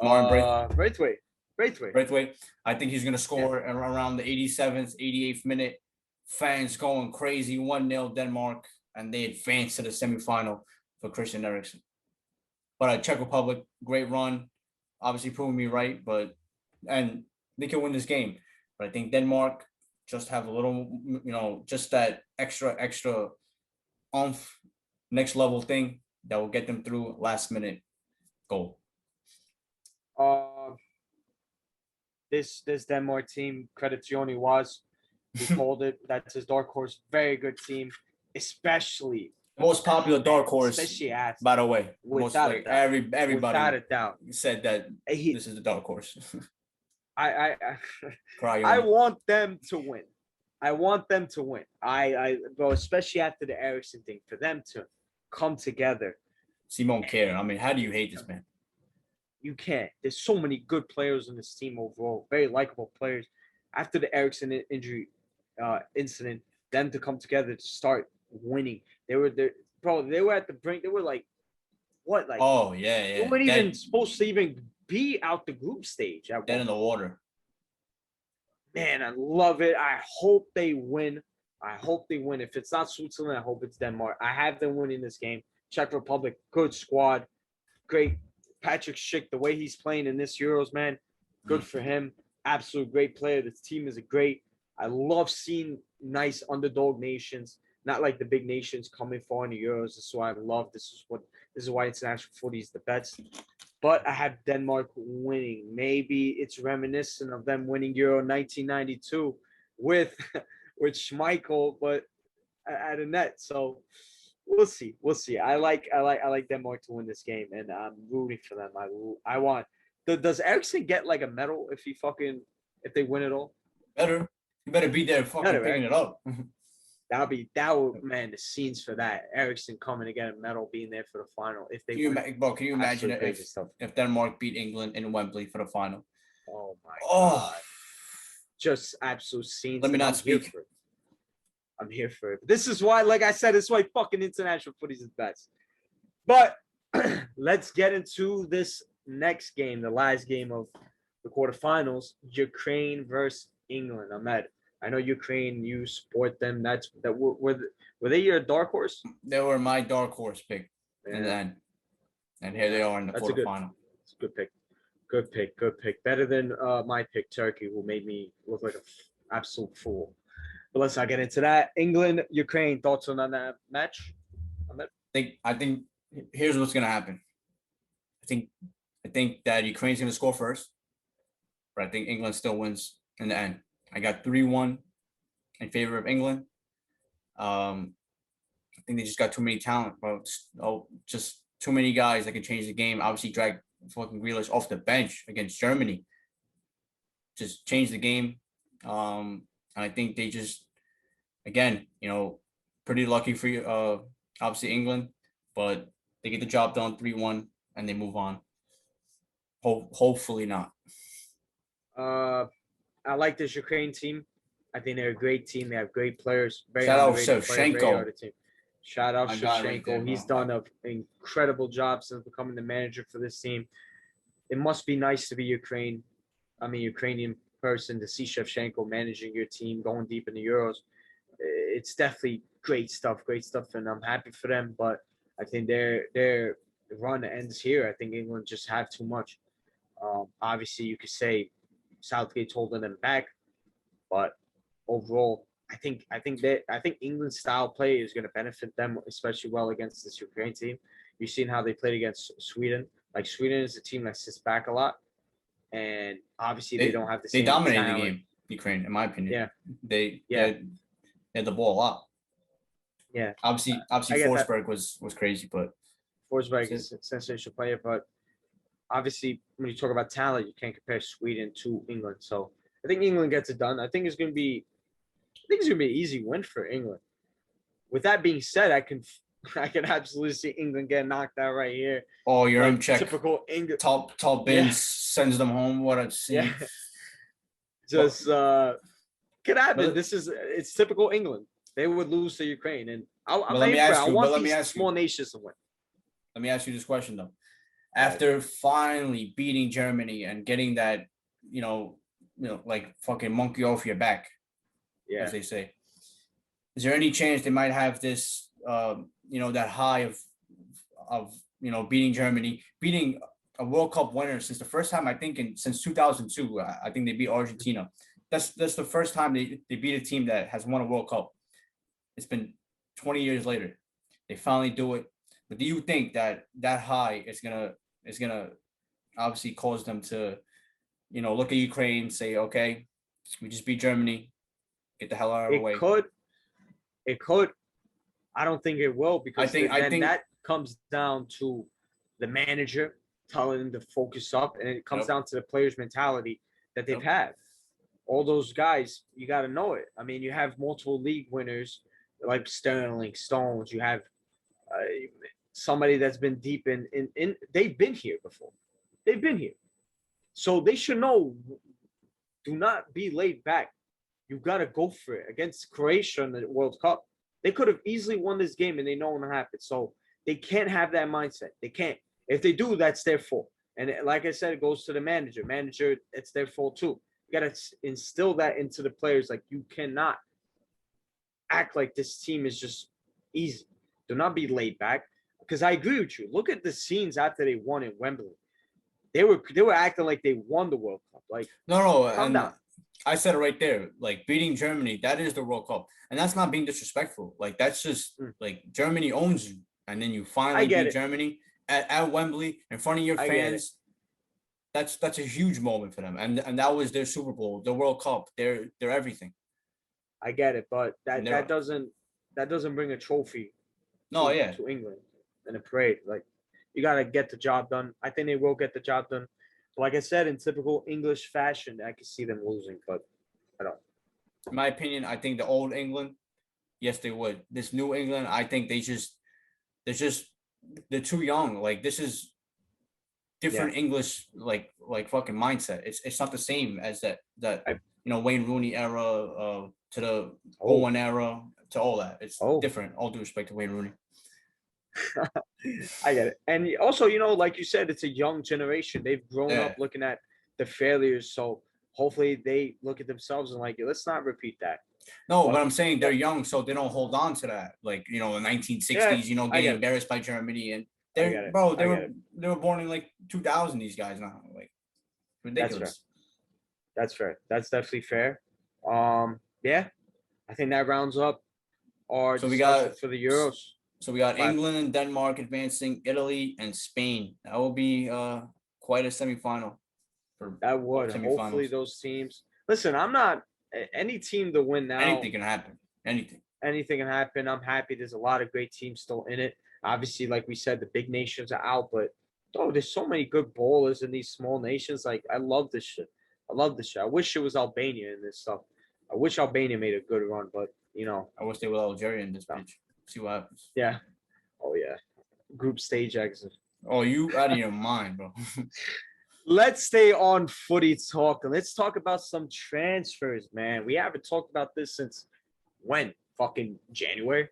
Braithwaite. I think he's gonna score around the 87th, 88th minute. Fans going crazy. 1-0 Denmark, and they advance to the semifinal for Christian Eriksen. But Czech Republic, great run, obviously proving me right. And they can win this game. But I think Denmark just have a little, just that extra oomph, next level thing that will get them through last minute goal. This Denmark team, credit to Yoni was, he called it. That's his dark horse. Very good team, especially most popular dark horse. Especially at, by the way, without a doubt. Everybody without a doubt said that this is the dark horse. I want them to win. Bro, especially after the Eriksen thing, for them to come together. Simon Kjær. I mean, how do you hate this man? You can't. There's so many good players on this team overall. Very likable players. After the Eriksen injury incident, them to come together to start winning. They were there, bro. They were at the brink. They were like, what? Like, oh yeah. They weren't even supposed to even be out the group stage. Dead in the water. Man, I love it. I hope they win. If it's not Switzerland, I hope it's Denmark. I have them winning this game. Czech Republic, good squad, great. Patrick Schick, the way he's playing in this Euros, man, good for him. Absolute great player. This team is great. I love seeing nice underdog nations, not like the big nations coming far in the Euros. This is why I love. This is why international footy is the best. But I have Denmark winning. Maybe it's reminiscent of them winning Euro 1992 with Schmeichel, but at a net. So we'll see. I like Denmark to win this game, and I'm rooting for them. I want. Does Eriksen get like a medal if they win it all? Better. You better be there fucking picking it up. That would man, the scenes for that. Eriksen coming to get a medal, being there for the final. If they can you imagine if Denmark beat England in Wembley for the final? Oh my god. Just absolute scenes. Let me not speak. I'm here for it. This is why, like I said, this is why fucking international footy is the best. But let's get into this next game, the last game of the quarterfinals, Ukraine versus England. Ahmed, I know Ukraine, you support them. Were they your dark horse? They were my dark horse pick in the end. And here they are in the quarterfinal. It's a good pick. Good pick. Better than my pick, Turkey, who made me look like an absolute fool. But let's not get into that. England, Ukraine, thoughts on that match? Ahmed? I think here's what's gonna happen. I think that Ukraine's gonna score first, but I think England still wins in the end. I got 3-1 in favor of England. I think they just got too many talent, bro. Just too many guys that can change the game. Obviously, drag fucking Grealish off the bench against Germany. Just change the game. And I think they just, again, pretty lucky for you. Obviously England, but they get the job done 3-1 and they move on. Hopefully not. I like this Ukraine team. I think they're a great team. They have great players. Shout out Shevchenko. Shout out Shevchenko. He's done an incredible job since becoming the manager for this team. it must be nice to be Ukrainian person, to see Shevchenko managing your team, going deep in the Euros. It's definitely great stuff, and I'm happy for them. But I think their run ends here. I think England just have too much. Obviously, you could say Southgate's holding them back, but overall, I think England's style play is going to benefit them, especially well against this Ukraine team. You've seen how they played against Sweden. Like, Sweden is a team that sits back a lot, and obviously they don't have the same. They dominated talent. the game, Ukraine, in my opinion. Yeah, they had the ball a lot. Yeah, obviously Forsberg was crazy, but Forsberg is a sensational player. But obviously, when you talk about talent, you can't compare Sweden to England. So I think England gets it done. I think it's going to be an easy win for England. With that being said, I can absolutely see England getting knocked out right here. Oh, you're in check. Typical England. Top bin sends them home. What a scene. Yeah. Just could happen. It's typical England. They would lose to Ukraine, and I want these small nations to win. Let me ask you this question though: after finally beating Germany and getting that, like fucking monkey off your back, as they say, is there any chance they might have this, that high of beating Germany, beating a World Cup winner since the first time, I think, since 2002? I think they beat Argentina. That's the first time they beat a team that has won a World Cup. It's been 20 years later. They finally do it. But do you think that high is gonna obviously cause them to, look at Ukraine, say, okay, we just beat Germany, get the hell out of our way? It could. I don't think it will, because I think that comes down to the manager telling them to focus up, and it comes down to the players' mentality that they've had. All those guys, you got to know it. I mean, you have multiple league winners like Sterling, Stones. You have somebody that's been deep in. They've been here before. They've been here, so they should know. Do not be laid back. You got to go for it. Against Croatia in the World Cup, they could have easily won this game, and they know what happened. So they can't have that mindset. They can't. If they do, that's their fault. And like I said, it goes to the manager. Manager, it's their fault too. You got to instill that into the players. Like, you cannot act like this team is just easy. Do not be laid back. Because I agree with you. Look at the scenes after they won in Wembley. They were acting like they won the World Cup. Like, no, calm down. I said it right there. Like, beating Germany, that is the World Cup, and that's not being disrespectful. Like, that's just like Germany owns you, and then you finally beat Germany at Wembley in front of your fans. That's a huge moment for them, and that was their Super Bowl, the World Cup, their everything. I get it, but that doesn't bring a trophy. To England in a parade. Like, you gotta get the job done. I think they will get the job done. But like I said, in typical English fashion, I can see them losing, but I don't. In my opinion, I think the old England, yes, they would. This new England, I think they're too young. Like, this is different English, like fucking mindset. It's not the same as that Wayne Rooney era to the Owen era to all that. It's different. All due respect to Wayne Rooney. I get it. And also, like you said, it's a young generation. They've grown up looking at the failures. So hopefully they look at themselves and like, let's not repeat that. No, but I'm saying they're young, so they don't hold on to that. Like, the 1960s, getting embarrassed by Germany, and they were born in like 2000. These guys now, like, ridiculous. That's fair. That's definitely fair. I think that rounds up our discussion for the Euros. So we got England and Denmark advancing, Italy and Spain. That will be quite a semifinal. That would. Hopefully those teams. Listen, I'm not any team to win now. Anything can happen. Anything can happen. I'm happy. There's a lot of great teams still in it. Obviously, like we said, the big nations are out, but there's so many good bowlers in these small nations. Like, I love this shit. I wish it was Albania in this stuff. I wish Albania made a good run, but I wish they were Algeria in this bitch. See what happens. Yeah. Oh yeah. Group stage exit. Oh, you out of your mind, bro. Let's stay on footy talk, and let's talk about some transfers, man. We haven't talked about this since when? Fucking January?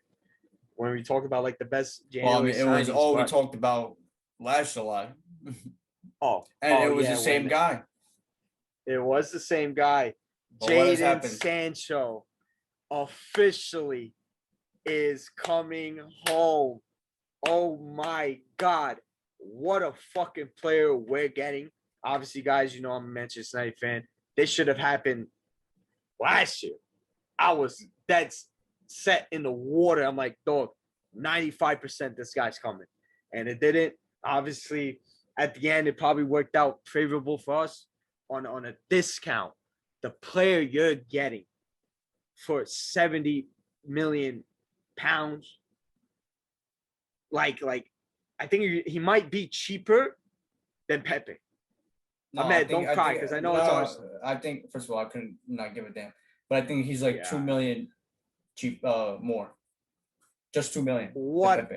When we talked about like the best January. Well, it was all we talked about last July. And it was yeah, the same guy. It was the same guy. But what has Jadon happened? Sancho officially is coming home. Oh my God. What a fucking player we're getting. Obviously, guys, you know I'm a Manchester United fan. This should have happened last year. I was dead set in the water. I'm like, dog, 95% this guy's coming. And it didn't. Obviously, at the end, it probably worked out favorable for us on a discount. The player you're getting for 70 million pounds, like I think he might be cheaper than Pepe. No, Ahmed, don't cry because I know it's Arsenal. I think first of all, I couldn't not give a damn, but I think he's like 2 million cheap, more, just 2 million. What?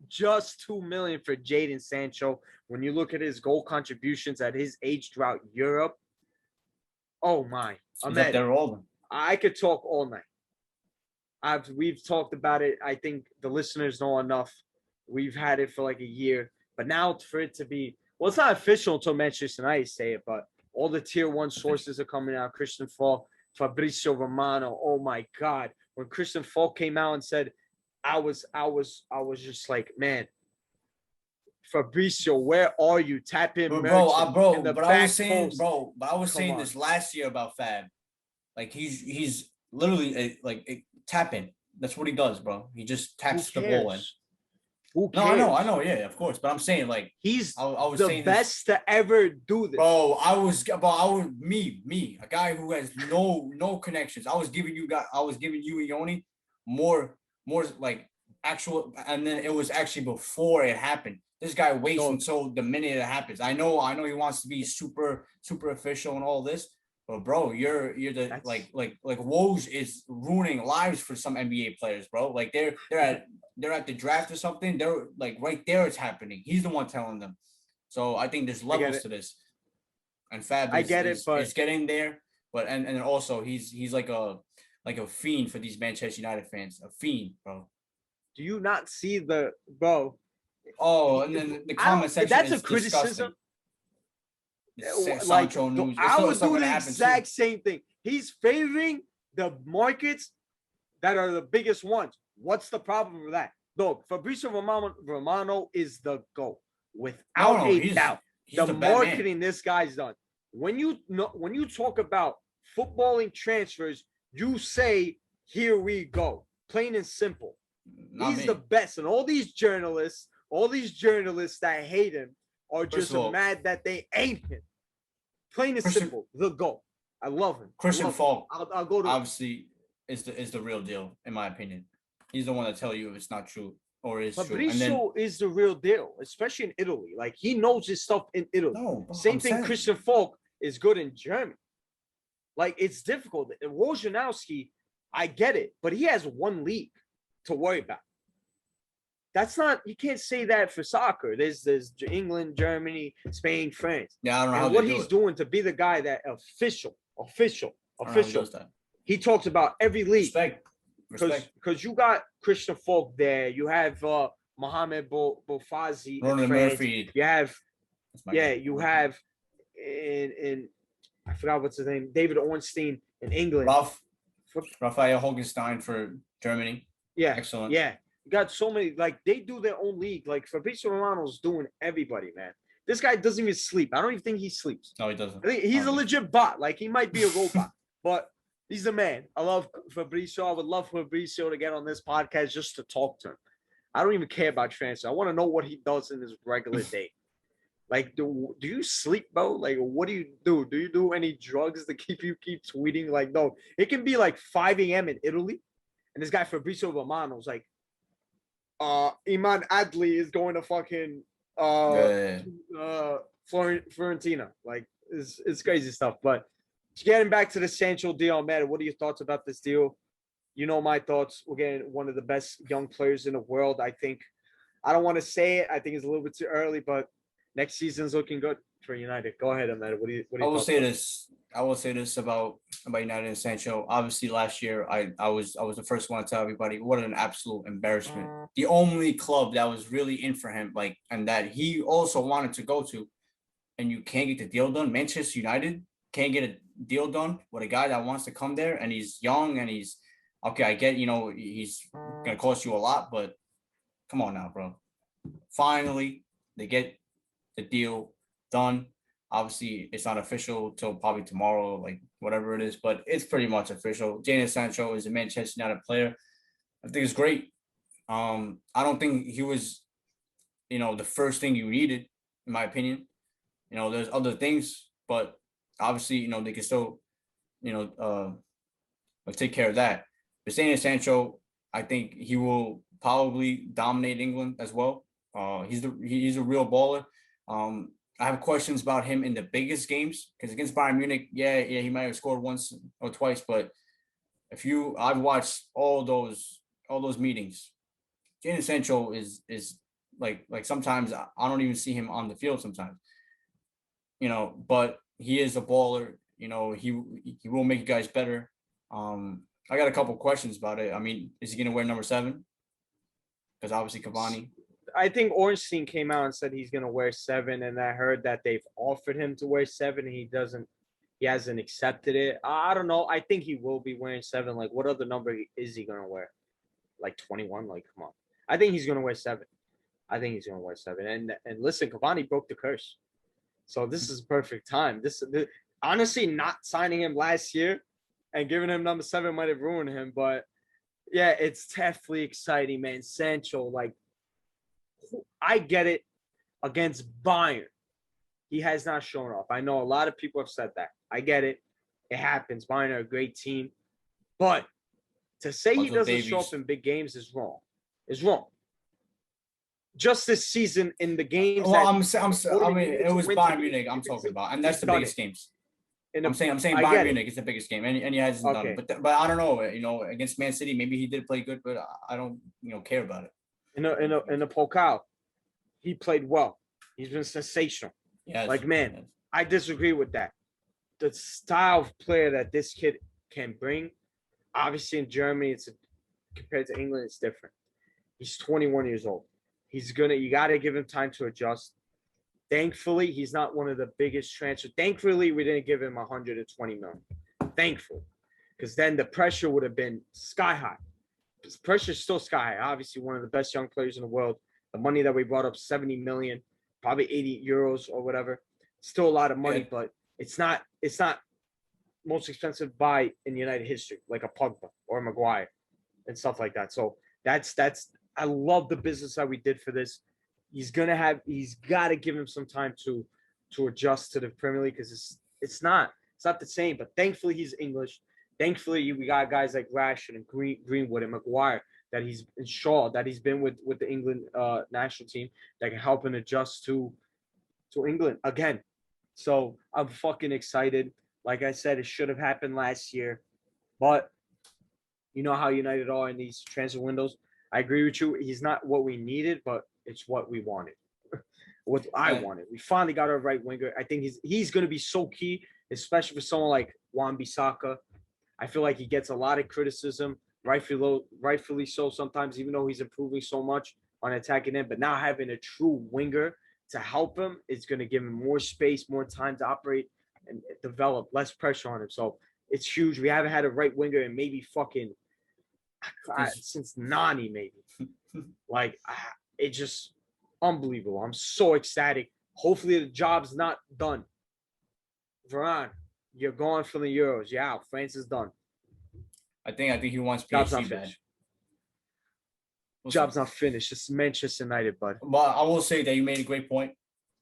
Just 2 million for Jadon Sancho. When you look at his goal contributions at his age throughout Europe, oh my, Ahmed, they're all. I could talk all night. We've talked about it. I think the listeners know enough. We've had it for like a year, but now for it to be, well, it's not official until Manchester United say it, but all the tier 1 sources are coming out. Christian Falk, Fabrizio Romano. Oh my God. When Christian Falk came out and said, I was just like, man, Fabrizio, where are you? Tap in, but I was saying this last year about Fab. Like he's literally like tapping. That's what he does, bro. He just taps the ball in. Who cares? No, I know, yeah, of course. But I'm saying, like, he's I was the saying best to ever do this. Bro, me, a guy who has no connections. I was giving you and Yoni more like actual, and then it was actually before it happened. This guy waits until the minute it happens. I know he wants to be super official and all this, but bro, you're the like Woj is ruining lives for some NBA players, bro. Like they're at the draft or something. They're like right there. It's happening. He's the one telling them. So I think there's levels to this. And Fab is getting there, but and also he's like a fiend for these Manchester United fans. A fiend, bro. Do you not see the bro? Oh, and then the comment section. That's a criticism. Like I would do the exact same thing. He's favoring the markets that are the biggest ones. What's the problem with that? Look, Fabrizio Romano is the GOAT without a doubt. The marketing this guy's done. When you talk about footballing transfers, you say, "Here we go," plain and simple. He's the best, and all these journalists that hate him are just mad that they ain't him. Plain and simple, the GOAT. I love him. Christian Falk. I'll go to obviously is the real deal in my opinion. He's the one that tell you if it's not true or is true. Fabrizio is the real deal, especially in Italy. Like he knows his stuff in Italy. No, same thing. Christian Falk is good in Germany. Like it's difficult. Wojnarowski, I get it, but he has one league to worry about. That's not. You can't say that for soccer. There's England, Germany, Spain, France. Yeah, I don't know and how what he's doing to be the guy that official. He talks about every league. Respect. Because you got Christian Falk there. You have Mohamed Boufazi. Ronan Murphy. You have you have in I forgot what's his name. David Ornstein in England. Raphael Hogenstein for Germany. Yeah. Excellent. Yeah. You got so many, like they do their own league. Like Fabrizio Romano's doing everybody, man. This guy doesn't even sleep. I don't even think he sleeps. No, he doesn't. I think he's a legit bot. Like he might be a robot, but he's the man. I love Fabrizio. I would love Fabrizio to get on this podcast just to talk to him. I don't even care about transfer. I want to know what he does in his regular day. Like, do you sleep, bro? Like, what do you do? Do you do any drugs to keep tweeting? Like, no, it can be like 5 a.m. in Italy, and this guy Fabrizio Romano's like, Iman Adli is going to fucking Fiorentina. Like, it's crazy stuff. But getting back to the Sancho deal, man, what are your thoughts about this deal? You know my thoughts. We're getting one of the best young players in the world. I think. I don't want to say it. I think it's a little bit too early, but next season's looking good for United. Go ahead, Ahmed. What do you I will say this about United and Sancho. Obviously, last year I was the first one to tell everybody what an absolute embarrassment. The only club that was really in for him, like, and that he also wanted to go to, and you can't get the deal done. Manchester United can't get a deal done with a guy that wants to come there, and he's young, and he's okay. I get, he's gonna cost you a lot, but come on now, bro. Finally, they get the deal done. Obviously, it's not official till probably tomorrow, like whatever it is, but it's pretty much official. Jadon Sancho is a Manchester United player. I think it's great. I don't think he was, the first thing you needed, in my opinion. There's other things, but obviously, they can still, take care of that. But Jadon Sancho, I think he will probably dominate England as well. He's a real baller. I have questions about him in the biggest games because against Bayern Munich, yeah, he might have scored once or twice, but I've watched all those meetings. Jadon Sancho is like sometimes I don't even see him on the field sometimes, but he is a baller. He will make you guys better. I got a couple questions about it. I mean, is he going to wear number 7? Because obviously Cavani. I think R16 came out and said he's going to wear 7, and I heard that they've offered him to wear 7, and he hasn't accepted it. I don't know. I think he will be wearing 7. Like, what other number is he going to wear? Like 21? Like, come on. I think he's going to wear 7. And listen, Cavani broke the curse. So this is perfect time. Honestly, not signing him last year and giving him number 7 might have ruined him. But, yeah, it's definitely exciting, man. Sancho, like, I get it. Against Bayern, he has not shown off. I know a lot of people have said that. I get it. It happens. Bayern are a great team. But to say he doesn't show up in big games is wrong. Just this season in the games. Well, it was Bayern Munich I'm talking about, and that's the biggest games. I'm saying Bayern Munich is the biggest game, and he hasn't done it. But I don't know. Against Man City, maybe he did play good, but I don't care about it. In the Pokal, he played well. He's been sensational. Yes, man, I disagree with that. The style of player that this kid can bring, obviously in Germany, compared to England, it's different. He's 21 years old. You got to give him time to adjust. Thankfully, he's not one of the biggest transfers. Thankfully, we didn't give him 120 million. Thankfully, because then the pressure would have been sky high. Pressure is still sky high. Obviously, one of the best young players in the world. The money that we brought up, 70 million, probably 80 euros or whatever. Still a lot of money, but it's not most expensive buy in United history, like a Pogba or a Maguire and stuff like that. So that's I love the business that we did for this. He's got to give him some time to adjust to the Premier League because it's not the same. But thankfully he's English. Thankfully we got guys like Rashford and Greenwood and Maguire that he's been with the England national team that can help him adjust to England again. So I'm fucking excited. Like I said, it should have happened last year, but you know how United are in these transfer windows. I agree with you. He's not what we needed, but it's what we wanted. What I wanted. We finally got our right winger. I think he's going to be so key, especially for someone like Wan-Bissaka. I feel like he gets a lot of criticism, rightfully so sometimes, even though he's improving so much on attacking end. But now having a true winger to help him is going to give him more space, more time to operate and develop, less pressure on him. So it's huge. We haven't had a right winger in maybe fucking since Nani, maybe. It's just unbelievable. I'm so ecstatic. Hopefully the job's not done. Varane, you're gone from the Euros. Yeah, France is done. I think he wants PSG bad. Job's not finished. It's Manchester United, bud. But I will say that you made a great point.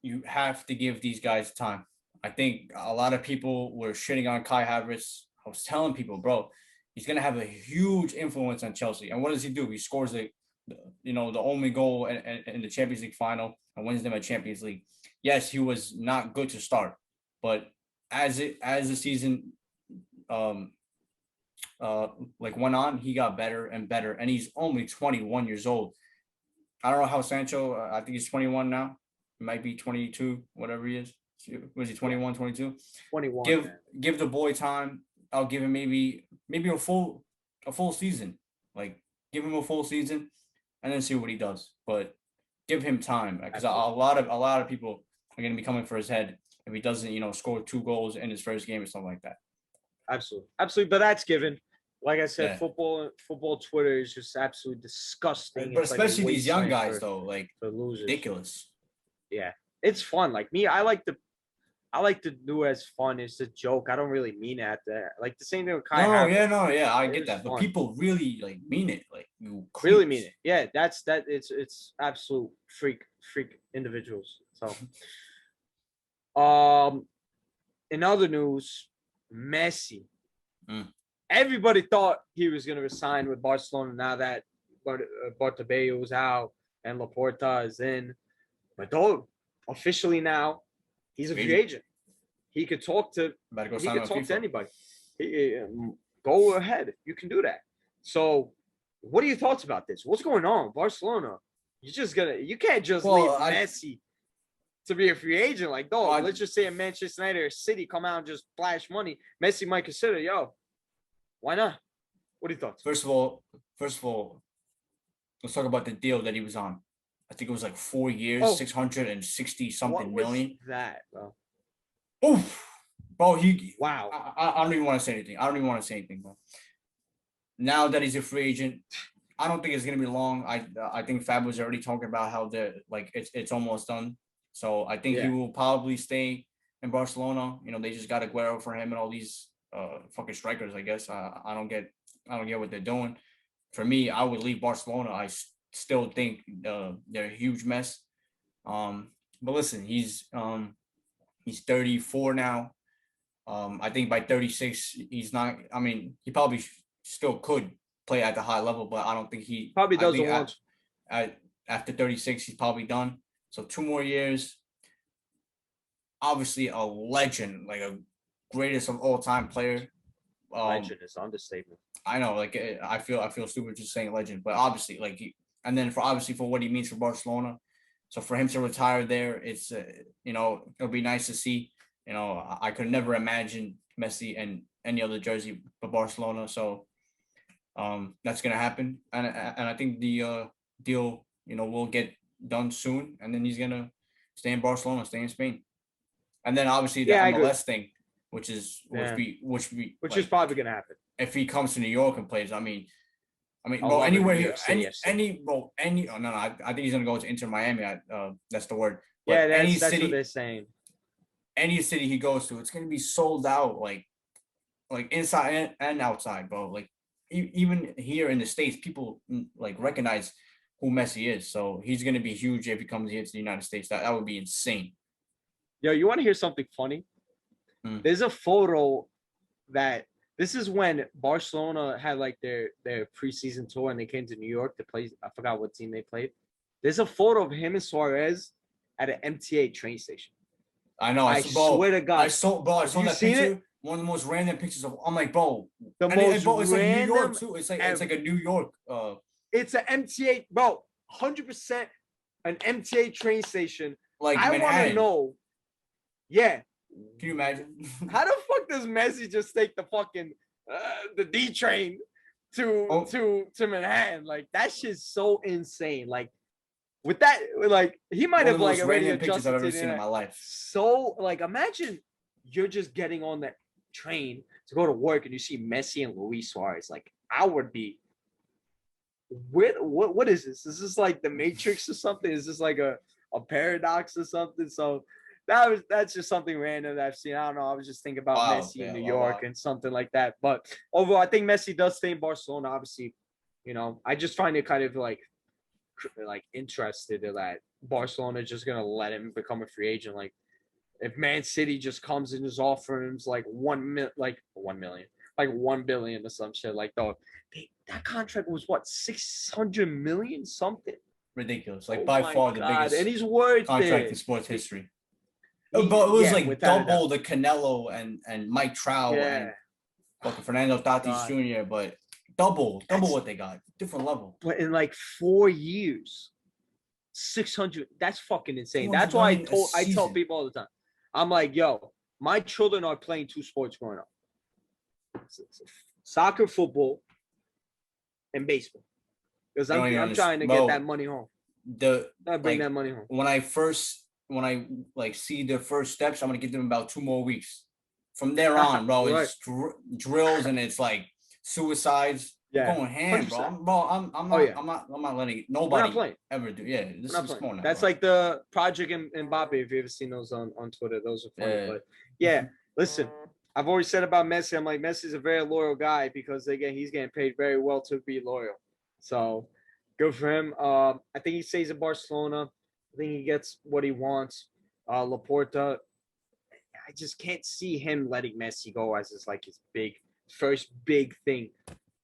You have to give these guys time. I think a lot of people were shitting on Kai Havertz. I was telling people, bro, he's gonna have a huge influence on Chelsea. And what does he do? He scores the only goal in the Champions League final and wins them a Champions League. Yes, he was not good to start, but as the season went on, he got better and better, and he's only 21 years old. I don't know how Sancho, I think he's 21 now. He might be 22, whatever he is. Was he 21, 22? 21. Give the boy time. I'll give him maybe a full season. Like, give him a full season and then see what he does. But give him time, because a lot of people are going to be coming for his head if he doesn't, score 2 goals in his first game or something like that. Absolutely. But that's given. Like I said, Yeah. football Twitter is just absolutely disgusting. But It's especially like these young guys, though, like ridiculous. Yeah, it's fun. Like me, I like to do as fun. It's a joke. I don't really mean it. Like the same thing with Kai Havertz. Yeah, I get that. But people really like mean it. Like you really mean it. Yeah, that's that. It's absolute freak individuals. So, in other news, Messi. Everybody thought he was going to resign with Barcelona now that Bartomeu was out and Laporta is in. But dog, officially now, he's a free agent. He could talk to anybody. Go ahead. You can do that. So, what are your thoughts about this? What's going on, Barcelona? You can't just leave Messi to be a free agent. Like, dog, let's just say a Manchester United or City come out and just splash money. Messi might consider, why not? What are your thoughts? First of all, let's talk about the deal that he was on. I think it was like 4 years, 660 something million. That, bro. Oof, bro. Wow. I don't even want to say anything, bro. Now that he's a free agent, I don't think it's gonna be long. I think Fab was already talking about how it's almost done. So I think he will probably stay in Barcelona. They just got Aguero for him and all these fucking strikers. I guess I don't get what they're doing. For me, I would leave Barcelona. I still think they're a huge mess. But listen, he's 34 now. I think by 36, he's not. I mean, he probably still could play at the high level, but I don't think he probably doesn't want. After 36, he's probably done. So 2 more years. Obviously, a legend, like a greatest of all time player. Legend is understatement. I know, like I feel stupid just saying legend, but obviously, and then for what he means for Barcelona. So for him to retire there, it's it'll be nice to see. I could never imagine Messi and any other jersey but Barcelona. So that's gonna happen, and I think the deal will get done soon, and then he's gonna stay in Barcelona, stay in Spain, and then obviously the MLS thing, which is probably gonna happen if he comes to New York and plays. I mean, bro, anywhere here, I think he's gonna go to Inter Miami. That's the word. But that's what they're saying. Any city he goes to, it's gonna be sold out, like inside and outside, bro. Like even here in the States, people recognize who Messi is. So he's gonna be huge if he comes here to the United States. That would be insane. Yo, you want to hear something funny? There's a photo that this is when Barcelona had their preseason tour and they came to New York to play. I forgot what team they played. There's a photo of him and Suarez at an MTA train station. I know. I swear to God. I saw that picture. It? One of the most random pictures of. I'm like, bro. It's like New York too. It's like a New York. It's an MTA, bro. 100% an MTA train station. Like I want to know. Yeah. Can you imagine? How the fuck does Messi just take the fucking the D train to Manhattan? Like that shit's so insane. Like with that, he might have already adjusted pictures I've ever seen in my life. So imagine you're just getting on that train to go to work and you see Messi and Luis Suarez. Like I would be. What is this? Is this like the Matrix or something? Is this like a paradox or something? So that's just something random that I've seen. I don't know. I was just thinking about Messi in New York and something like that. But overall, I think Messi does stay in Barcelona. Obviously, I just find it kind of like interested in that Barcelona is just gonna let him become a free agent. Like if Man City just comes and just offers him like 1 billion or some shit, like that contract was what 600 million something ridiculous, by far the biggest, and he's worth contract in sports history. But it was double the Canelo and Mike Trout and fucking Fernando Tatis Jr. But double what they got, different level. But in 4 years, 600. That's fucking insane. That's why I tell people all the time. I'm like, yo, my children are playing 2 sports growing up: soccer, football, and baseball. Because I'm trying to get that money home. Bring that money home. When I first like see their first steps, I'm gonna give them about 2 more weeks. From there on, bro, Right. it's drills and it's like suicides. Yeah. Going ham, 100%. bro. I'm Oh, not yeah. I'm not letting We're not nobody playing. ever do. Yeah, We're this not is playing. come on now, That's bro. like the Project Mbappe. If you ever seen those on Twitter, those are funny. Yeah. But yeah, listen, I've always said about Messi. I'm like, Messi's a very loyal guy because again, he's getting paid very well to be loyal. So good for him. I think he stays at Barcelona. I think he gets what he wants. Laporta, I just can't see him letting Messi go as his like his first big thing,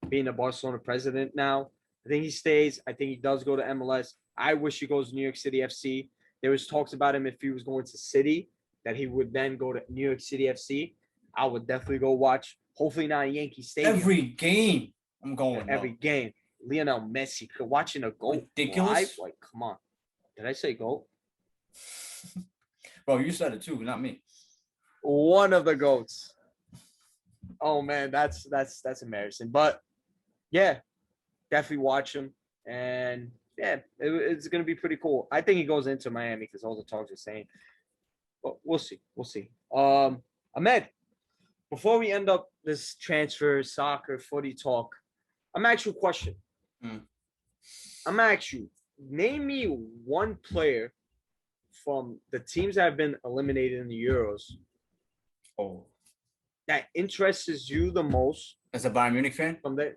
being a Barcelona president now. I think he stays. I think he does go to MLS. I wish he goes to New York City FC. There was talks about him if he was going to City, that he would then go to New York City FC. I would definitely go watch. Hopefully not a Yankee Stadium. Every game I'm going. Every Bro. game. Lionel Messi watching a goal Ridiculous. live. Like, come on. Did I say goal? Bro, you said it too, not me. One of the goats. Oh man, that's embarrassing. But yeah, definitely watch him. And yeah, it's gonna be pretty cool. I think he goes into Miami because all the talks are saying. But we'll see. We'll see. Ahmed, before we end up this transfer, soccer, footy talk, I'm gonna ask you a question. I'm gonna ask you, name me one player from the teams that have been eliminated in the Euros that interests you the most. As a Bayern Munich fan? From there,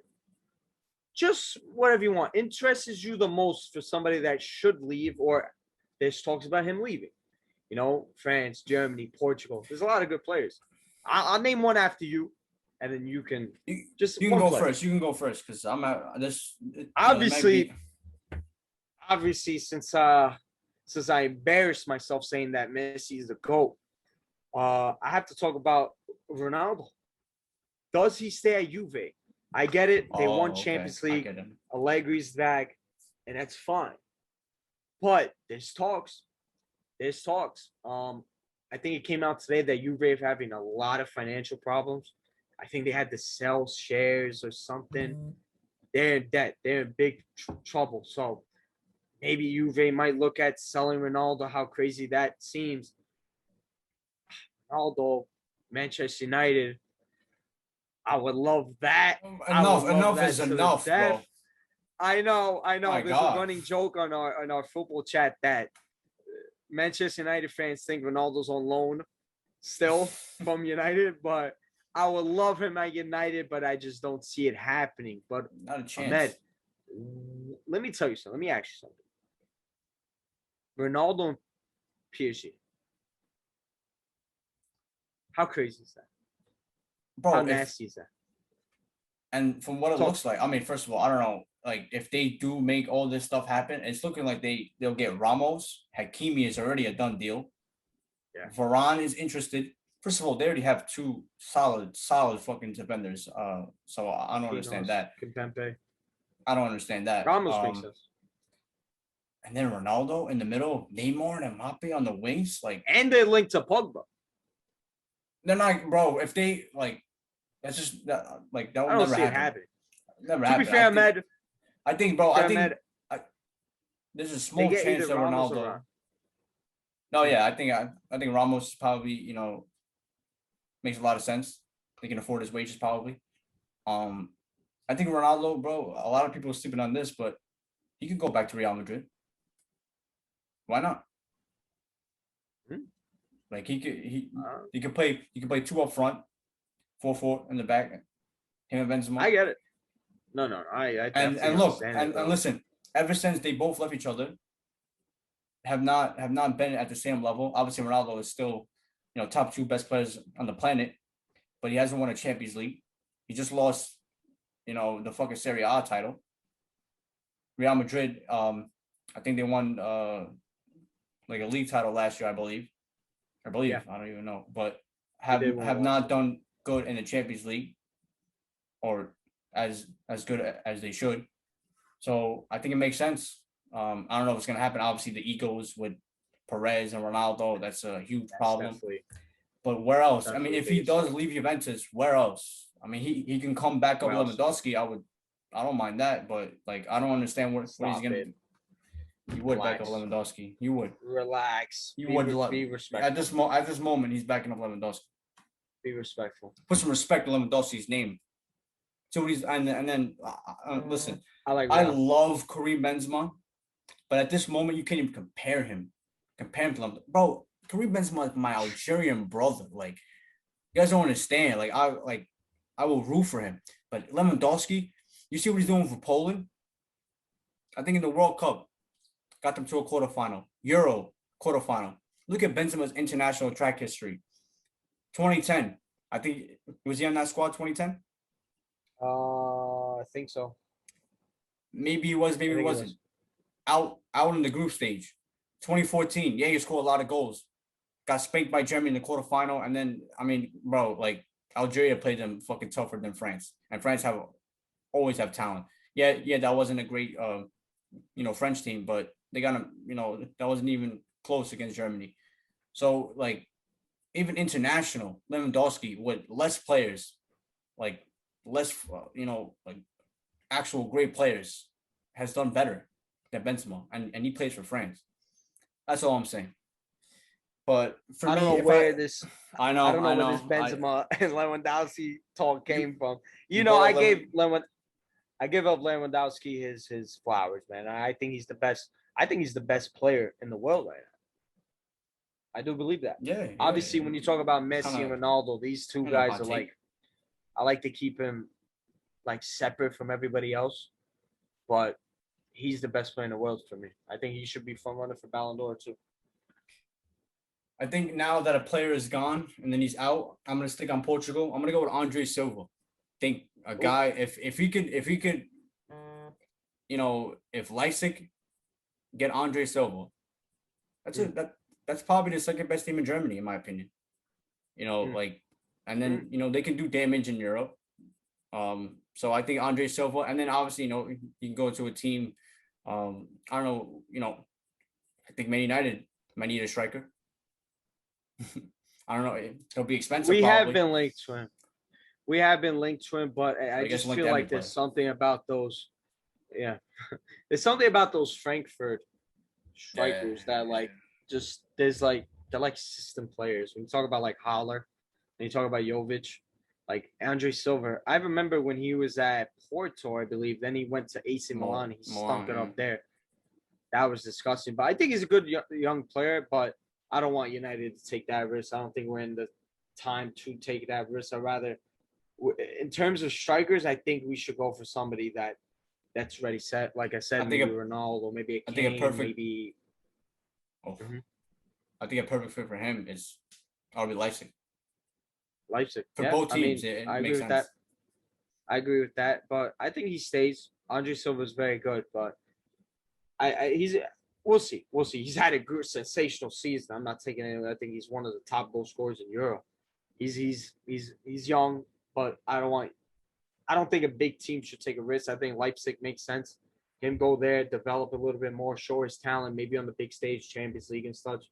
just whatever you want. Interests you the most for somebody that should leave, or there's talks about him leaving. You know, France, Germany, Portugal. There's a lot of good players. I'll name one after you, and then you can You can go first. You can go first because I'm at this. Obviously, since I embarrassed myself saying that Messi is the GOAT, I have to talk about Ronaldo. Does he stay at Juve? I get it. They won Champions League. Allegri's back, and that's fine. But there's talks. There's talks. I think it came out today that Juve are having a lot of financial problems. I think they had to sell shares or something. They're in debt. They're in big trouble. So maybe Juve might look at selling Ronaldo, how crazy that seems. Ronaldo, Manchester United, I would love that. Enough is enough, bro. I know. My There's God. a running joke on our football chat that Manchester United fans think Ronaldo's on loan still from United, but I would love him at United, but I just don't see it happening. But Not a chance. Ahmed, let me tell you something. Let me ask you something. Ronaldo and PSG. How crazy is that? Bro, how nasty is that? And from what it looks like, I mean, first of all, I don't know. Like, if they do make all this stuff happen, it's looking like they'll get Ramos. Hakimi is already a done deal. Yeah. Varane is interested. First of all, they already have two solid fucking defenders. So I don't understand that. Kimpembe. I don't understand that. Ramos makes sense. And then Ronaldo in the middle, Neymar and Mbappe on the wings, and they're linked to Pogba. They're not, bro. If they that's just that. That will never happen. Never happen. To be fair, Ahmed. I think, bro. There's a small chance that Ronaldo. No, yeah, I think Ramos probably makes a lot of sense. They can afford his wages probably. I think Ronaldo, bro. A lot of people are sleeping on this, but he could go back to Real Madrid. Why not? Like he could play two up front, 4-4 in the back. Him and Benzema. I get it. No. And look and listen. Ever since they both left each other, have not been at the same level. Obviously, Ronaldo is still top 2 best players on the planet, but he hasn't won a Champions League. He just lost the fucking Serie A title. Real Madrid, I think they won like a league title last year, I believe. Yeah. I don't even know, but have not done good in the Champions League, or as good as they should. So I think it makes sense. I don't know if it's gonna happen. Obviously, the egos with Perez and Ronaldo, that's a huge problem. Definitely. But where else? I mean, if he does leave Juventus, where else? I mean, he can come back up Lewandowski. I don't mind that, but I don't understand what he's gonna do. You would back up Lewandowski. You would. Relax. You would. Be respectful. At this moment, he's backing up Lewandowski. Be respectful. Put some respect to Lewandowski's name. So he's and then listen. I love Karim Benzema, but at this moment, you can't even compare him. Compare him to Lewandowski. Bro, Karim Benzema is my Algerian brother. Like, you guys don't understand. Like, I will root for him. But Lewandowski, you see what he's doing for Poland? I think in the World Cup, got them to a quarterfinal. Euro quarterfinal. Look at Benzema's international track history. 2010. I think, was he on that squad 2010? I think so. Maybe he was, maybe he wasn't. Out in the group stage. 2014. Yeah, he scored a lot of goals. Got spanked by Germany in the quarterfinal. And then, I mean, bro, like, Algeria played them fucking tougher than France. And France always have talent. Yeah, that wasn't a great French team, but they got him, that wasn't even close against Germany. So, like, even international, Lewandowski with less players, like less, like actual great players, has done better than Benzema, and he plays for France. That's all I'm saying. But for I don't know where this Benzema and Lewandowski talk came from. I give up Lewandowski his flowers, man. I think he's the best. I think he's the best player in the world right now. I do believe that. Yeah. Obviously, when you talk about Messi and Ronaldo, these two guys are like, I like to keep him like separate from everybody else, but he's the best player in the world for me. I think he should be front runner for Ballon d'Or too. I think now that a player is gone and then he's out, I'm gonna stick on Portugal. I'm gonna go with Andre Silva. Think a guy if he could if Leipzig get Andre Silva, that's probably the second best team in Germany in my opinion. Like, and then they can do damage in Europe. So I think Andre Silva, and then obviously you can go to a team. I don't know. I think Man United might need a striker. I don't know. It'll be expensive. We have been linked to him, but I just feel like there's something about those. Yeah, there's something about those Frankfurt strikers that like just they're like system players. When you talk about like Haller, and you talk about Jovic, like Andre Silva. I remember when he was at Porto, I believe. Then he went to AC Milan. He stunk it up there. That was disgusting. But I think he's a good young player. But I don't want United to take that risk. I don't think we're in the time to take that risk. I'd rather, in terms of strikers, I think we should go for somebody that's ready set. Like I said, maybe Ronaldo, maybe a Kane, maybe. I think a perfect fit for him is RB Leipzig. For yeah, both teams, I agree with that. I agree with that, but I think he stays. Andre Silva is very good, but we'll see. He's had a good, sensational season. I'm not taking anything. I think he's one of the top goal scorers in Europe. He's young, but I don't think a big team should take a risk. I think Leipzig makes sense. Him go there, develop a little bit more, show his talent, maybe on the big stage, Champions League and such.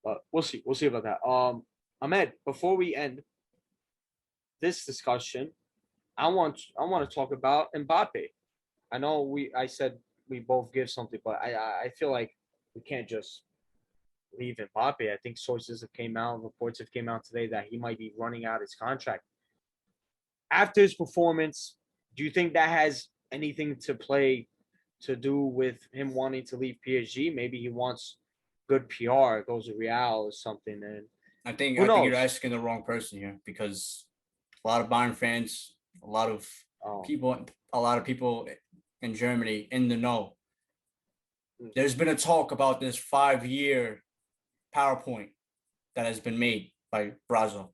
But we'll see. We'll see about that. Ahmed, before we end this discussion, I want to talk about Mbappe. I know I said we both give something, but I feel like we can't just leave Mbappe. I think reports have came out today that he might be running out his contract. After his performance, do you think that has anything to do with him wanting to leave PSG? Maybe he wants good PR, goes to Real or something. And I think you're asking the wrong person here, because a lot of Bayern fans, a lot of people in Germany in the know. There's been a talk about this 5-year PowerPoint that has been made by Brazil.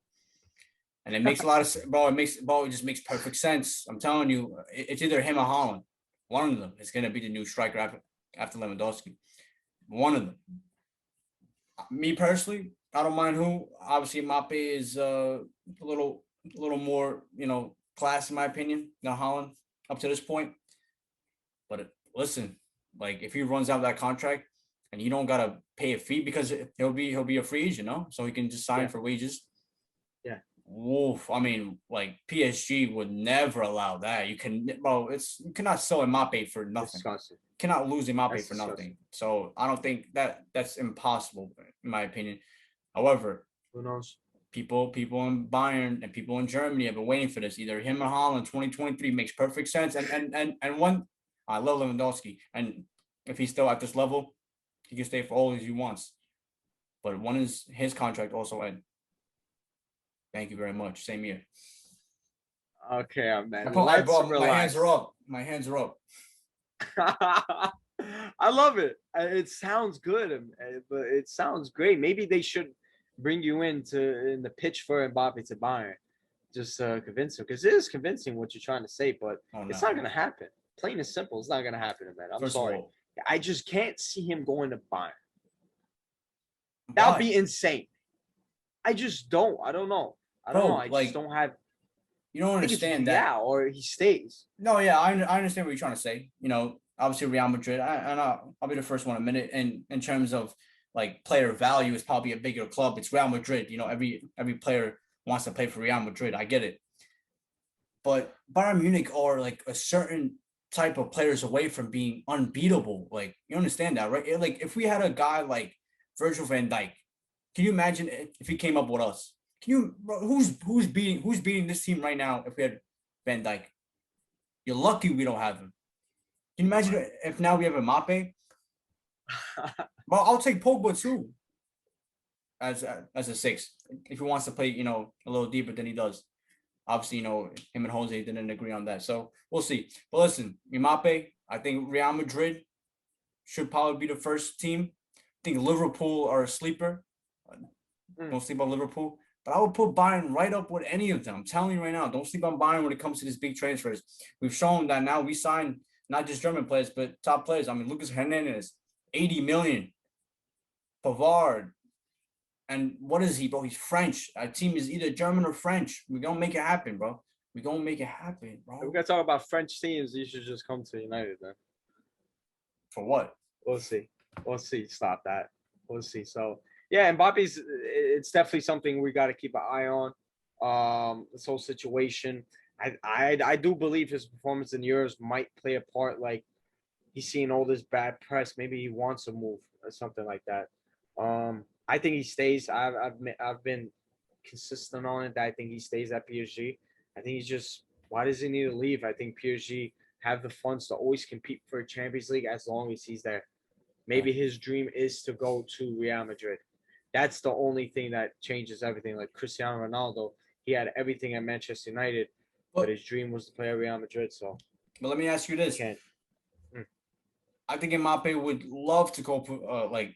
And it makes a lot of it just makes perfect sense. I'm telling you, it's either him or Haaland. One of them is going to be the new striker after Lewandowski. One of them. Me personally, I don't mind who. Obviously, Mbappe is a little more, class in my opinion than Haaland up to this point. But listen, like if he runs out that contract and you don't gotta pay a fee, because he'll be a free agent, so he can just sign for wages. Yeah, Wolf. I mean, like PSG would never allow that. You cannot sell Mbappe for nothing. Disgusting. Cannot lose Mbappe That's for disgusting. nothing. So I don't think that's impossible in my opinion. However, Who knows? people in Bayern and people in Germany have been waiting for this. Either him or Holland 2023 makes perfect sense. And one, I love Lewandowski, and if he's still at this level, he can stay for all as he wants. But when is his contract also end? Thank you very much. Same year. Okay, man. My hands are up. My hands are up. I love it. It sounds good, but it sounds great. Maybe they should bring you in the pitch for Mbappe to Bayern, just convince him, because it is convincing what you're trying to say, but it's not gonna happen. Plain and simple, it's not gonna happen, man. I'm sorry. I just can't see him going to Bayern. That'd be insane. I just don't. I don't know. I don't know. I just don't have. You don't understand that. Yeah, or he stays. No, yeah, I understand what you're trying to say. You know, obviously Real Madrid, I'll be the first one to admit it. And in terms of like player value, is probably a bigger club. It's Real Madrid. You know, every player wants to play for Real Madrid. I get it. But Bayern Munich are like a certain type of players away from being unbeatable. Like, you understand that, right? Like, if we had a guy like Virgil van Dijk, can you imagine if he came up with us? Who's beating this team right now if we had Van Dijk? You're lucky we don't have him. Can you imagine if now we have Mbappe? Well, I'll take Pogba too as a six if he wants to play, you know, a little deeper than he does. Obviously, you know, him and Jose didn't agree on that, so we'll see. But listen, Mbappe, I think Real Madrid should probably be the first team. I think Liverpool are a sleeper. Don't sleep on Liverpool. But I would put Bayern right up with any of them. I'm telling you right now, don't sleep on Bayern when it comes to these big transfers. We've shown that now we sign not just German players, but top players. I mean, Lucas Hernandez, 80 million. Pavard. And what is he, bro? He's French. Our team is either German or French. We're going to make it happen, bro. We're going to make it happen, bro. If we're going to talk about French teams, you should just come to United, man. For what? We'll see. We'll see. Stop that. We'll see. So, yeah, Mbappe's, it's definitely something we got to keep an eye on. This whole situation. I do believe his performance in Euros might play a part. Like, he's seeing all this bad press. Maybe he wants to move or something like that. I think he stays. I've been consistent on it that I think he stays at PSG. I think he's just, why does he need to leave? I think PSG have the funds to always compete for a Champions League as long as he's there. Maybe his dream is to go to Real Madrid. That's the only thing that changes everything. Like Cristiano Ronaldo, he had everything at Manchester United, but his dream was to play at Real Madrid. So, but let me ask you this: I think Mbappe would love to go, like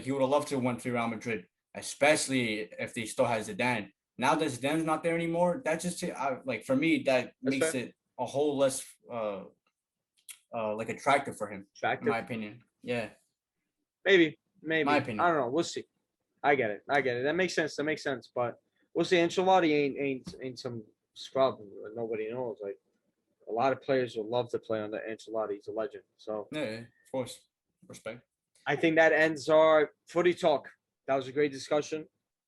he would have loved to went to Real Madrid, especially if they still has Zidane. Now that Zidane's not there anymore, that just like for me that makes it a whole less like attractive for him. In my opinion, yeah. Maybe. My opinion. I don't know. We'll see. I get it. That makes sense. But we'll see. Ancelotti ain't some scrub. Nobody knows. Like, a lot of players would love to play under Ancelotti. He's a legend. So yeah, of course, respect. I think that ends our footy talk. That was a great discussion.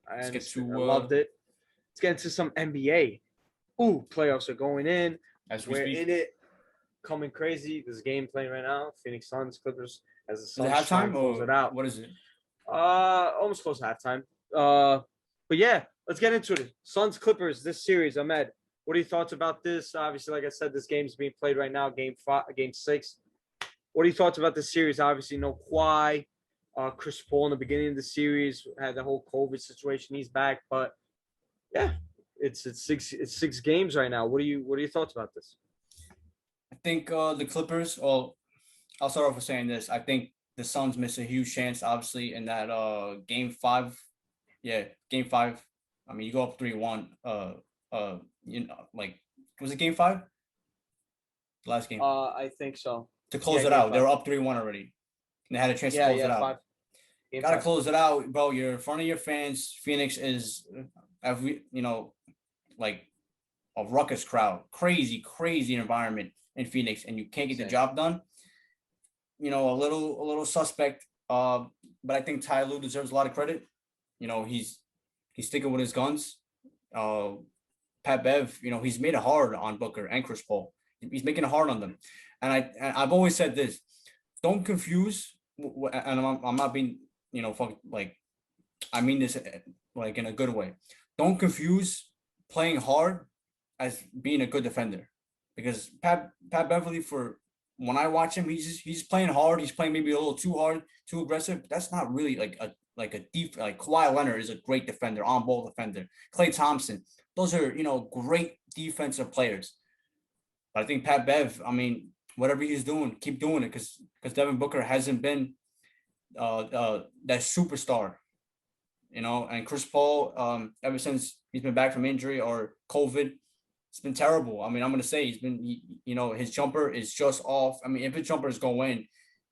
I loved it. Let's get into some NBA. Ooh, playoffs are going in. We're in it. Coming crazy. There's a game playing right now. Phoenix Suns, Clippers. As the Suns halftime close it out. What is it? Almost close to halftime. But yeah, let's get into it. Suns Clippers, this series. Ahmed, what are your thoughts about this? Obviously, like I said, this game is being played right now. Game 6. What are your thoughts about this series? Obviously, no Kawhi. Chris Paul in the beginning of the series had the whole COVID situation. He's back, but yeah, it's 6 games right now. What are your thoughts about this? I think the Clippers. Well, I'll start off with saying this. I think the Suns missed a huge chance, obviously, in that game 5. Yeah, game 5. I mean, you go up 3-1. You know, like, was it game 5? Last game. I think so. To close it out, 5. They were up 3-1 already. And they had a chance to close it out. 5. Gotta close it out, bro. You're in front of your fans. Phoenix is, you know, like a ruckus crowd. Crazy environment in Phoenix, and you can't get the job done. You know, a little suspect. But I think Ty Lue deserves a lot of credit. You know, he's sticking with his guns. Pat Bev, he's made it hard on Booker and Chris Paul. He's making it hard on them. And I've always said this: don't confuse. And I'm not being, like, I mean this like in a good way. Don't confuse playing hard as being a good defender, because Pat Beverly, for when I watch him, he's playing hard. He's playing maybe a little too hard, too aggressive. But that's not really like a deep, like Kawhi Leonard is a great defender, on ball defender. Klay Thompson, those are great defensive players. But I think Pat Bev, I mean, whatever he's doing, keep doing it, because Devin Booker hasn't been that superstar, and Chris Paul, ever since he's been back from injury or COVID, it's been terrible. I mean, I'm gonna say his jumper is just off. I mean, if his jumper is going in,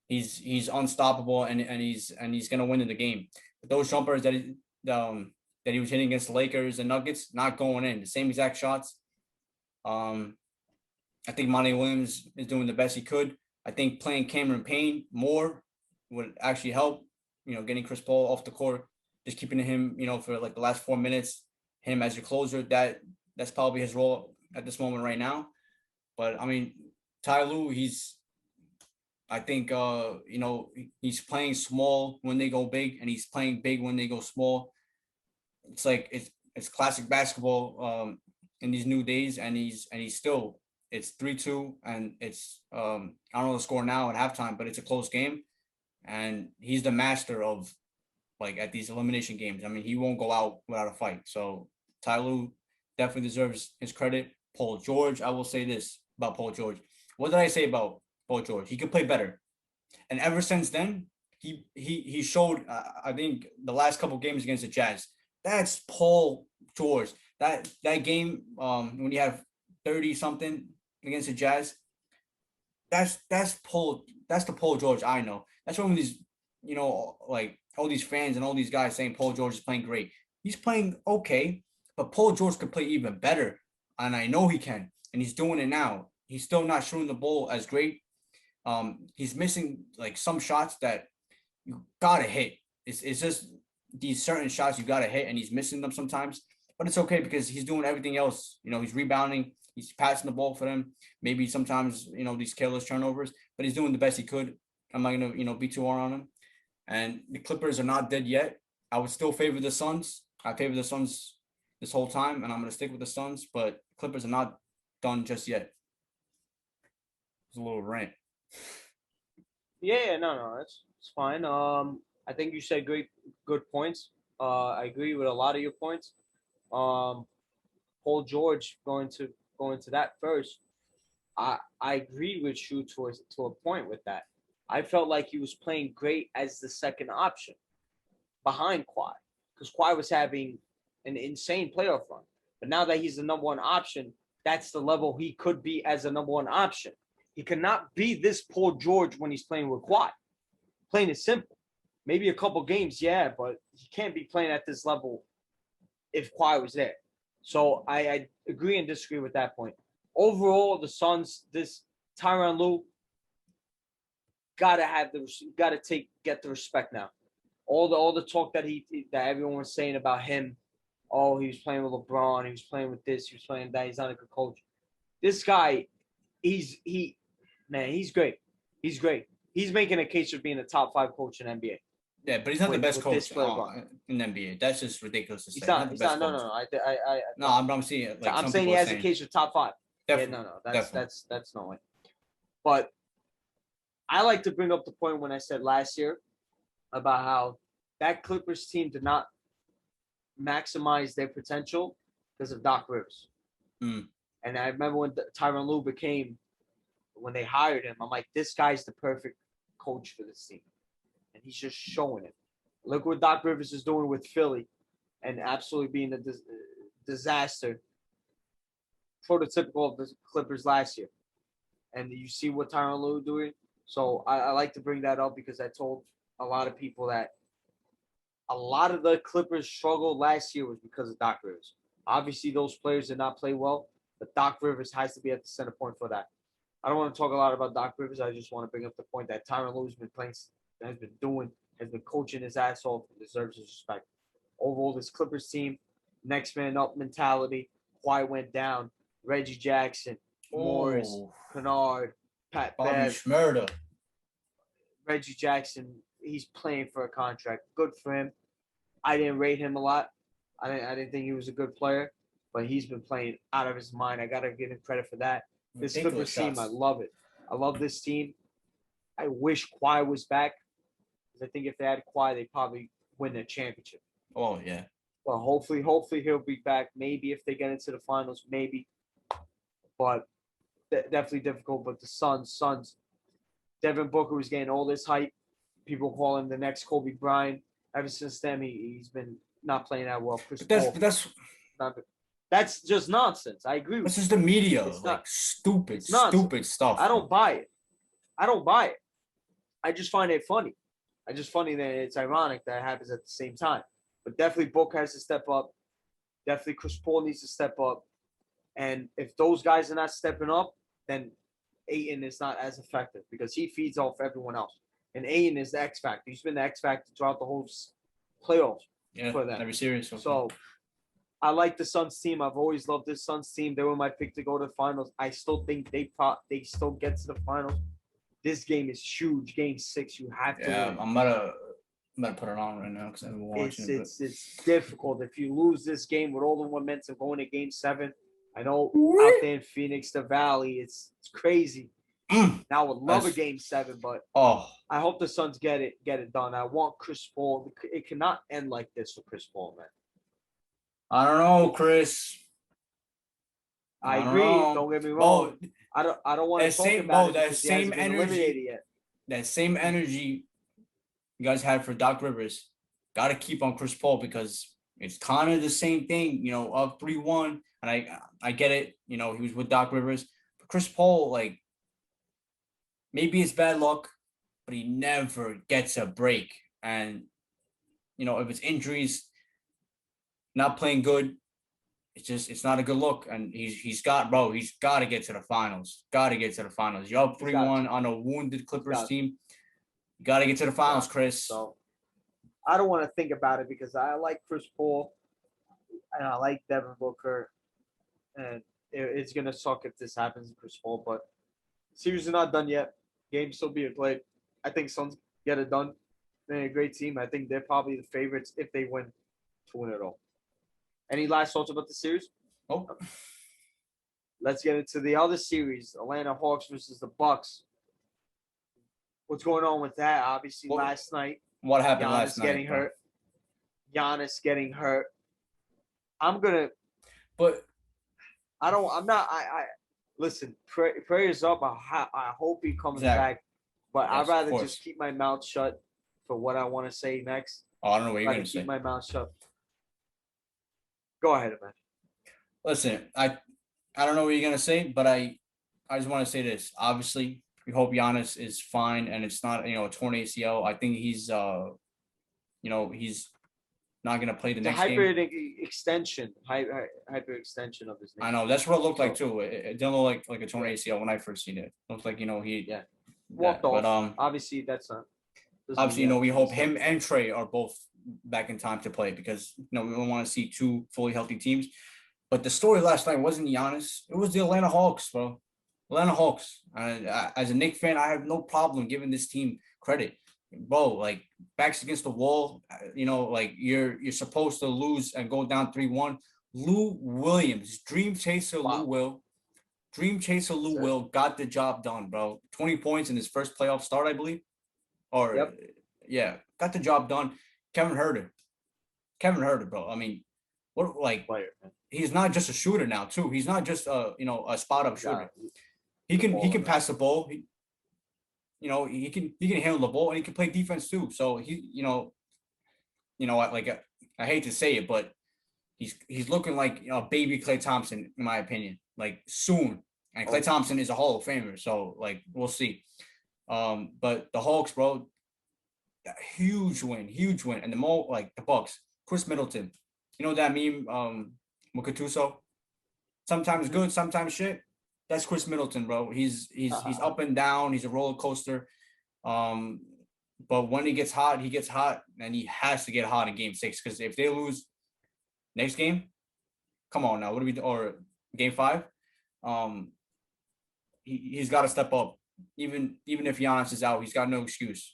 he's unstoppable, and he's gonna win in the game. But those jumpers that he was hitting against the Lakers and Nuggets, not going in. The same exact shots. I think Monty Williams is doing the best he could. I think playing Cameron Payne more would actually help. Getting Chris Paul off the court, just keeping him, for like the last 4 minutes, him as your closer. That's probably his role at this moment right now. But I mean, Ty Lue, I think he's playing small when they go big, and he's playing big when they go small. It's like it's classic basketball in these new days, and he's still, it's 3-2, and it's I don't know the score now at halftime, but it's a close game, and he's the master of, like, at these elimination games. I mean, he won't go out without a fight. So Ty Lue definitely deserves his credit. Paul George, I will say this about Paul George. What did I say about Paul George? He could play better, and ever since then, he showed. I think the last couple games against the Jazz, that's Paul George. That game when you have 30 something against the Jazz, that's the Paul George I know. That's when these, like all these fans and all these guys saying Paul George is playing great. He's playing okay, but Paul George could play even better, and I know he can, and he's doing it now. He's still not shooting the ball as great. He's missing like some shots that you gotta hit. It's just these certain shots you gotta hit, and he's missing them sometimes. But it's okay, because he's doing everything else. He's rebounding, he's passing the ball for them. Maybe sometimes these careless turnovers, but he's doing the best he could. I'm not gonna be too hard on him. And the Clippers are not dead yet. I would still favor the Suns. I favor the Suns this whole time, and I'm gonna stick with the Suns. But Clippers are not done just yet. It's a little rant. Yeah, no, it's fine. I think you said good points. I agree with a lot of your points. Paul George, going to that first. I agree with you to a point with that. I felt like he was playing great as the second option behind Kawhi, because Kawhi was having an insane playoff run. But now that he's the number one option, that's the level he could be as a number one option. He cannot be this Paul George when he's playing with Kawhi. Plain and simple. Maybe a couple games, yeah, but he can't be playing at this level if Kawhi was there. So I agree and disagree with that point. Overall, the Suns, this Tyronn Lue, get the respect now. All the talk that everyone was saying about him. Oh, he was playing with LeBron. He was playing with this. He was playing that. He's not a good coach. This guy, he's great. He's great. He's making a case for being a top 5 coach in NBA. Yeah, but he's not the best coach in the NBA. That's just ridiculous to say. He's not. No. I'm seeing it. Like, I'm saying he has a case for top 5. Definitely. Yeah, that's no way. But I like to bring up the point when I said last year about how that Clippers team did not maximize their potential because of Doc Rivers. Mm. And I remember when Tyronn Lue when they hired him, I'm like, this guy's the perfect coach for this team. And he's just showing it. Look what Doc Rivers is doing with Philly and absolutely being a disaster. Prototypical of the Clippers last year. And you see what Tyronn Lue doing. So I like to bring that up because I told a lot of people that a lot of the Clippers struggle last year was because of Doc Rivers. Obviously, those players did not play well, but Doc Rivers has to be at the center point for that. I don't want to talk a lot about Doc Rivers. I just want to bring up the point that Tyronn Lue has been coaching his ass off, and deserves his respect. Overall, this Clippers team, next man up mentality. Kawhi went down. Reggie Jackson, Morris, Kennard, Pat Bobby Bev, Schmurda. Reggie Jackson. He's playing for a contract. Good for him. I didn't rate him a lot. I didn't think he was a good player, but he's been playing out of his mind. I gotta give him credit for that. This Clippers team, I love it. I love this team. I wish Kawhi was back, because I think if they had Kawhi, they'd probably win the championship. Oh yeah. Well, hopefully he'll be back. Maybe if they get into the finals, maybe. But definitely difficult. But the Suns, Devin Booker was getting all this hype. People call him the next Kobe Bryant. Ever since then, he's been not playing that well. That's just nonsense. I agree with This is the media. It's like not, stupid stuff. I don't buy it. I just find it funny. I just funny that it's ironic that it happens at the same time. But definitely Booker has to step up. Definitely Chris Paul needs to step up. And if those guys are not stepping up, then Ayton is not as effective because he feeds off everyone else. And Ayton is the X factor. He's been the X factor throughout the whole playoffs for them. Every series. So I like the Suns team. I've always loved this Suns team. They were my pick to go to the finals. I still think they still get to the finals. This game is huge. Game 6, you have to win. I'm about to put it on right now because I've been watching it. It's difficult. If you lose this game with all the momentum going to Game 7, I know out there in Phoenix, the Valley, it's crazy. Now I would love a Game 7, but I hope the Suns get it done. I want Chris Paul. It cannot end like this for Chris Paul, man. I don't know, Chris. I agree. Don't get me wrong. I don't want to talk about it. That same energy. That same energy you guys had for Doc Rivers, got to keep on Chris Paul because it's kind of the same thing. Up 3-1, and I get it. He was with Doc Rivers, but Chris Paul, like, maybe it's bad luck, but he never gets a break. And if it's injuries, not playing good, it's not a good look. And he's got to get to the finals. You're up 3-1 on a wounded Clippers team. You got to get to the finals, Chris. So I don't want to think about it because I like Chris Paul and I like Devin Booker, and it's gonna suck if this happens to Chris Paul. But series is not done yet. Games still being played. I think Suns get it done. They're a great team. I think they're probably the favorites if they win to win it all. Any last thoughts about the series? Oh. Let's get into the other series, Atlanta Hawks versus the Bucks. What's going on with that? Obviously, last night. What happened last night? Giannis getting hurt. Listen, prayers up. I hope he comes back. But I'd rather just keep my mouth shut for what I want to say next. I don't know what you're going to say. Keep my mouth shut. Go ahead, man. Listen, I don't know what you're gonna say, but I just want to say this. Obviously, we hope Giannis is fine and it's not a torn ACL. I think he's he's not gonna play the next game. Hyperextension of his name. I know that's what it looked like too. It didn't look like a torn ACL when I first seen it. It looked like he walked off. But obviously that's not. Obviously, we hope him and Trey are both back in time to play because we don't want to see two fully healthy teams. But the story last night wasn't Giannis; it was the Atlanta Hawks, bro. Atlanta Hawks. As a Knicks fan, I have no problem giving this team credit, bro. Like, backs against the wall. Like you're supposed to lose and go down 3-1. Lou Williams, dream chaser Lou Will got the job done, bro. 20 points in his first playoff start, I believe. Got the job done. Kevin Huerter, bro. I mean, he's not just a shooter now, too. He's not just a spot up shooter. He can pass the ball. He can handle the ball and he can play defense too. So I hate to say it, but he's looking like baby Klay Thompson in my opinion. Like soon, and Klay Thompson is a Hall of Famer. So we'll see. But the Hawks, bro. Huge win, and the Bucks. Chris Middleton, that meme, Mukatuso. Sometimes good, sometimes shit. That's Chris Middleton, bro. He's up and down. He's a roller coaster. But when he gets hot, and he has to get hot in Game 6 because if they lose next game, Come on now, what do we do? Or game 5? He's got to step up. Even if Giannis is out, he's got no excuse.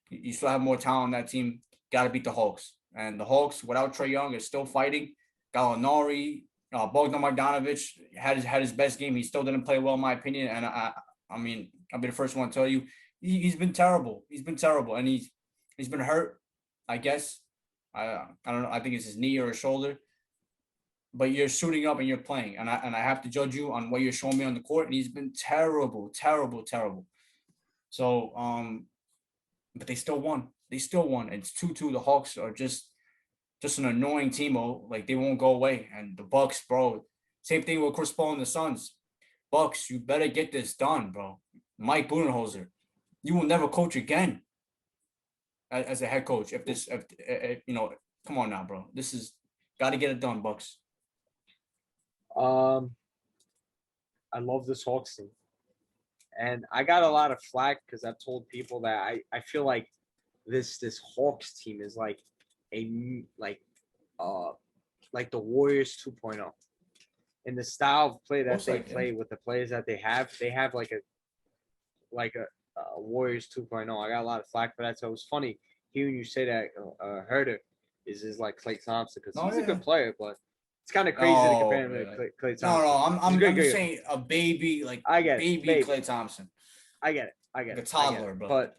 You still have more talent on that team. Got to beat the Hawks. And the Hawks, without Trae Young, is still fighting. Gallinari, Bogdan Bogdanovic had his best game. He still didn't play well, in my opinion. And I mean, I'll be the first one to tell you, he's been terrible. He's been terrible, and he's been hurt, I guess. I don't know. I think it's his knee or his shoulder. But you're suiting up and you're playing, and I have to judge you on what you're showing me on the court. And he's been terrible, terrible, terrible. So but they still won. It's 2-2. The Hawks are just an annoying team. Like, they won't go away. And the Bucks, bro. Same thing with Chris Paul and the Suns. Bucks, you better get this done, bro. Mike Budenholzer, you will never coach again as a head coach. If you know, come on now, bro. This is got to get it done, Bucks. I love this Hawks team, and I got a lot of flack because I've told people that I feel like this Hawks team is like the Warriors 2.0 in the style of play that they play with the players that they have. They have like a Warriors 2.0. I got a lot of flack for that, so it was funny hearing you say that. Herder is like Klay Thompson because he's a good player, but it's kind of crazy to compare him to Klay Thompson. No, I'm just saying a baby, like I get it, baby Klay Thompson. I get it. The toddler, bro. But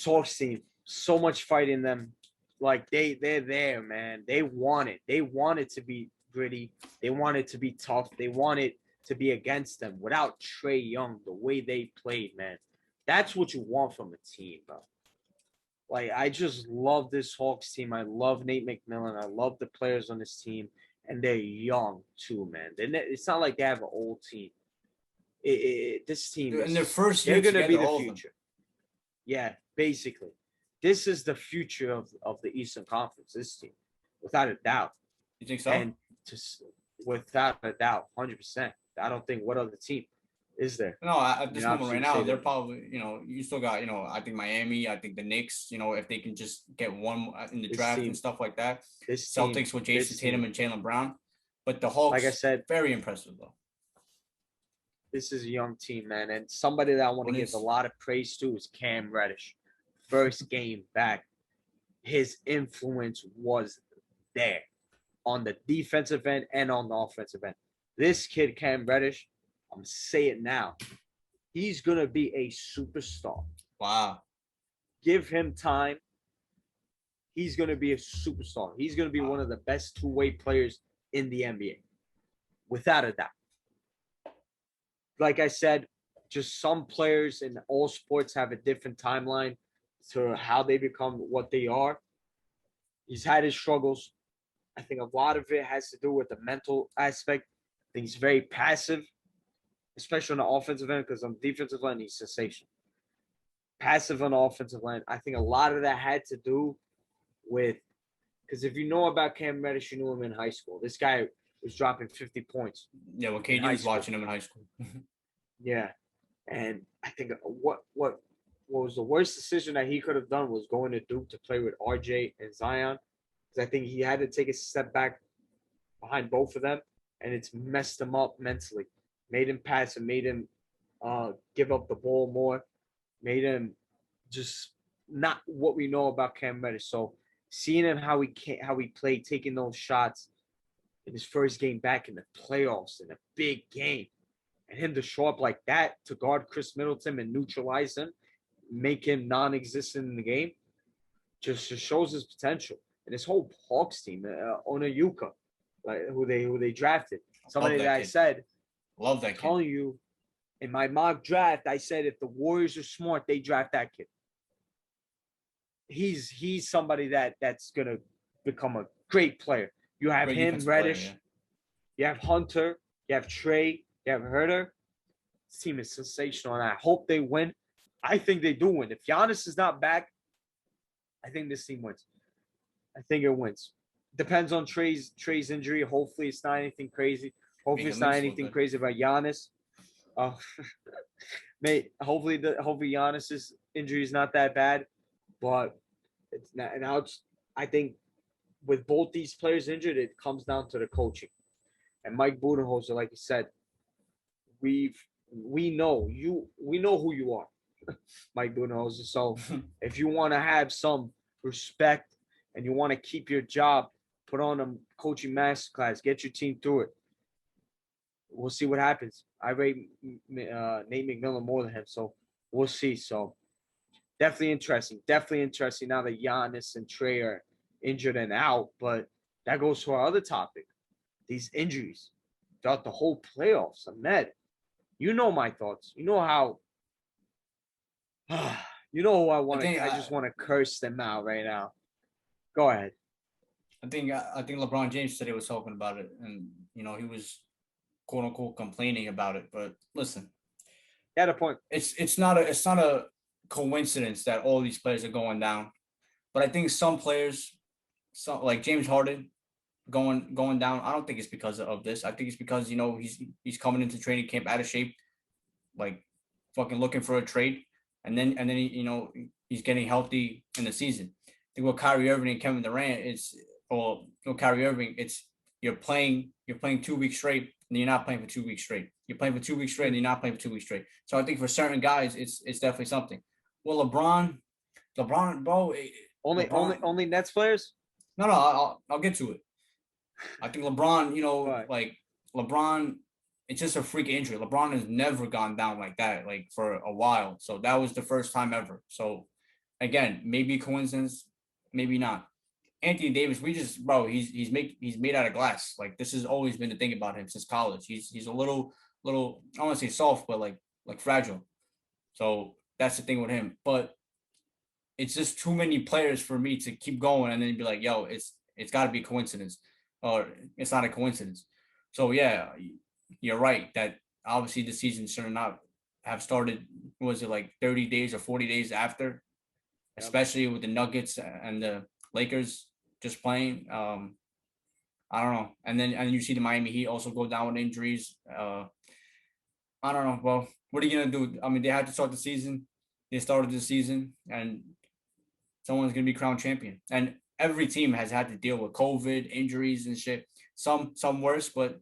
Hawks team, so much fight in them. Like they're there, man. They want it. They want it to be gritty. They want it to be tough. They want it to be against them. Without Trae Young, the way they played, man, that's what you want from a team, bro. Like, I just love this Hawks team. I love Nate McMillan. I love the players on this team, and they're young too, man. It's not like they have an old team. This team, in their first year, they're going to be the future. Yeah, basically, this is the future of the Eastern Conference. This team, without a doubt. You think so? And without a doubt, 100%. I don't think what other team is there. No, at this moment right now, they're probably, you still got, I think Miami, I think the Knicks, if they can just get one in the draft and stuff like that. Celtics with Jason Tatum and Jaylen Brown. But the Hawks, like I said, very impressive though. This is a young team, man. And somebody that I want to give a lot of praise to is Cam Reddish. First game back, his influence was there on the defensive end and on the offensive end. This kid, Cam Reddish, I'm saying it now, he's going to be a superstar. Wow. Give him time. He's going to be a superstar. He's going to be one of the best two-way players in the NBA, without a doubt. Like I said, just some players in all sports have a different timeline to how they become what they are. He's had his struggles. I think a lot of it has to do with the mental aspect. I think he's very passive, especially on the offensive end, because on the defensive end, he's sensational. Passive on the offensive line. I think a lot of that had to do with, because if you know about Cam Reddish, you knew him in high school. This guy was dropping 50 points. Yeah, when KD was watching him in high school. Yeah. And I think what was the worst decision that he could have done was going to Duke to play with RJ and Zion. Because I think he had to take a step back behind both of them, and it's messed him up mentally. Made him pass and made him give up the ball more. Made him just not what we know about Cam Reddish. So seeing him how he played, taking those shots in his first game back in the playoffs in a big game, and him to show up like that to guard Chris Middleton and neutralize him, make him non-existent in the game, just shows his potential. And this whole Hawks team, Onayuka, like who they drafted, somebody that I said, love that kid. Telling you, in my mock draft, I said if the Warriors are smart, they draft that kid. He's somebody that's gonna become a great player. You have him, Reddish, player, yeah. You have Hunter, you have Trae, you have Herder. This team is sensational, and I hope they win. I think they do win. If Giannis is not back, I think this team wins. I think it wins. Depends on Trae's injury. Hopefully, it's not anything crazy. Hopefully, it's not anything crazy about Giannis. Hopefully Giannis's injury is not that bad, but it's not. And I think with both these players injured, it comes down to the coaching. And Mike Budenholzer, like you said, we know who you are, Mike Budenholzer. So if you want to have some respect and you want to keep your job, put on a coaching masterclass, get your team through it. We'll see what happens. I rate Nate McMillan more than him, so we'll see. So definitely interesting. Definitely interesting now that Giannis and Trey are injured and out. But that goes to our other topic. These injuries throughout the whole playoffs. Ahmed, you know my thoughts. You know how you know who I want to I just want to curse them out right now. Go ahead. I think LeBron James today was talking about it, and he was quote unquote complaining about it. But listen, at a point, it's not a coincidence that all these players are going down. But I think some players, like James Harden, going down. I don't think it's because of this. I think it's because he's coming into training camp out of shape, like fucking looking for a trade, and then he's getting healthy in the season. I think with Kyrie Irving and Kevin Durant, Kyrie Irving, it's you're playing 2 weeks straight and you're not playing for 2 weeks straight. You're playing for 2 weeks straight and you're not playing for 2 weeks straight. So I think for certain guys, it's definitely something. Well, LeBron, bro, only Nets players. No, I'll get to it. I think LeBron, like LeBron, it's just a freak injury. LeBron has never gone down like that, like for a while. So that was the first time ever. So again, maybe coincidence, maybe not. Anthony Davis, he's made out of glass. Like this has always been the thing about him since college. He's a little I don't want to say soft, but like fragile. So that's the thing with him. But it's just too many players for me to keep going and then be like, yo, it's got to be a coincidence, or it's not a coincidence. So yeah, you're right that obviously the season should not have started. Was it like 30 days or 40 days after? Yep. Especially with the Nuggets and the Lakers just playing. I don't know. And you see the Miami Heat also go down with injuries. I don't know. Well, what are you gonna do? I mean, they had to start the season. They started the season, and someone's gonna be crowned champion. And every team has had to deal with COVID, injuries, and shit. Some worse, but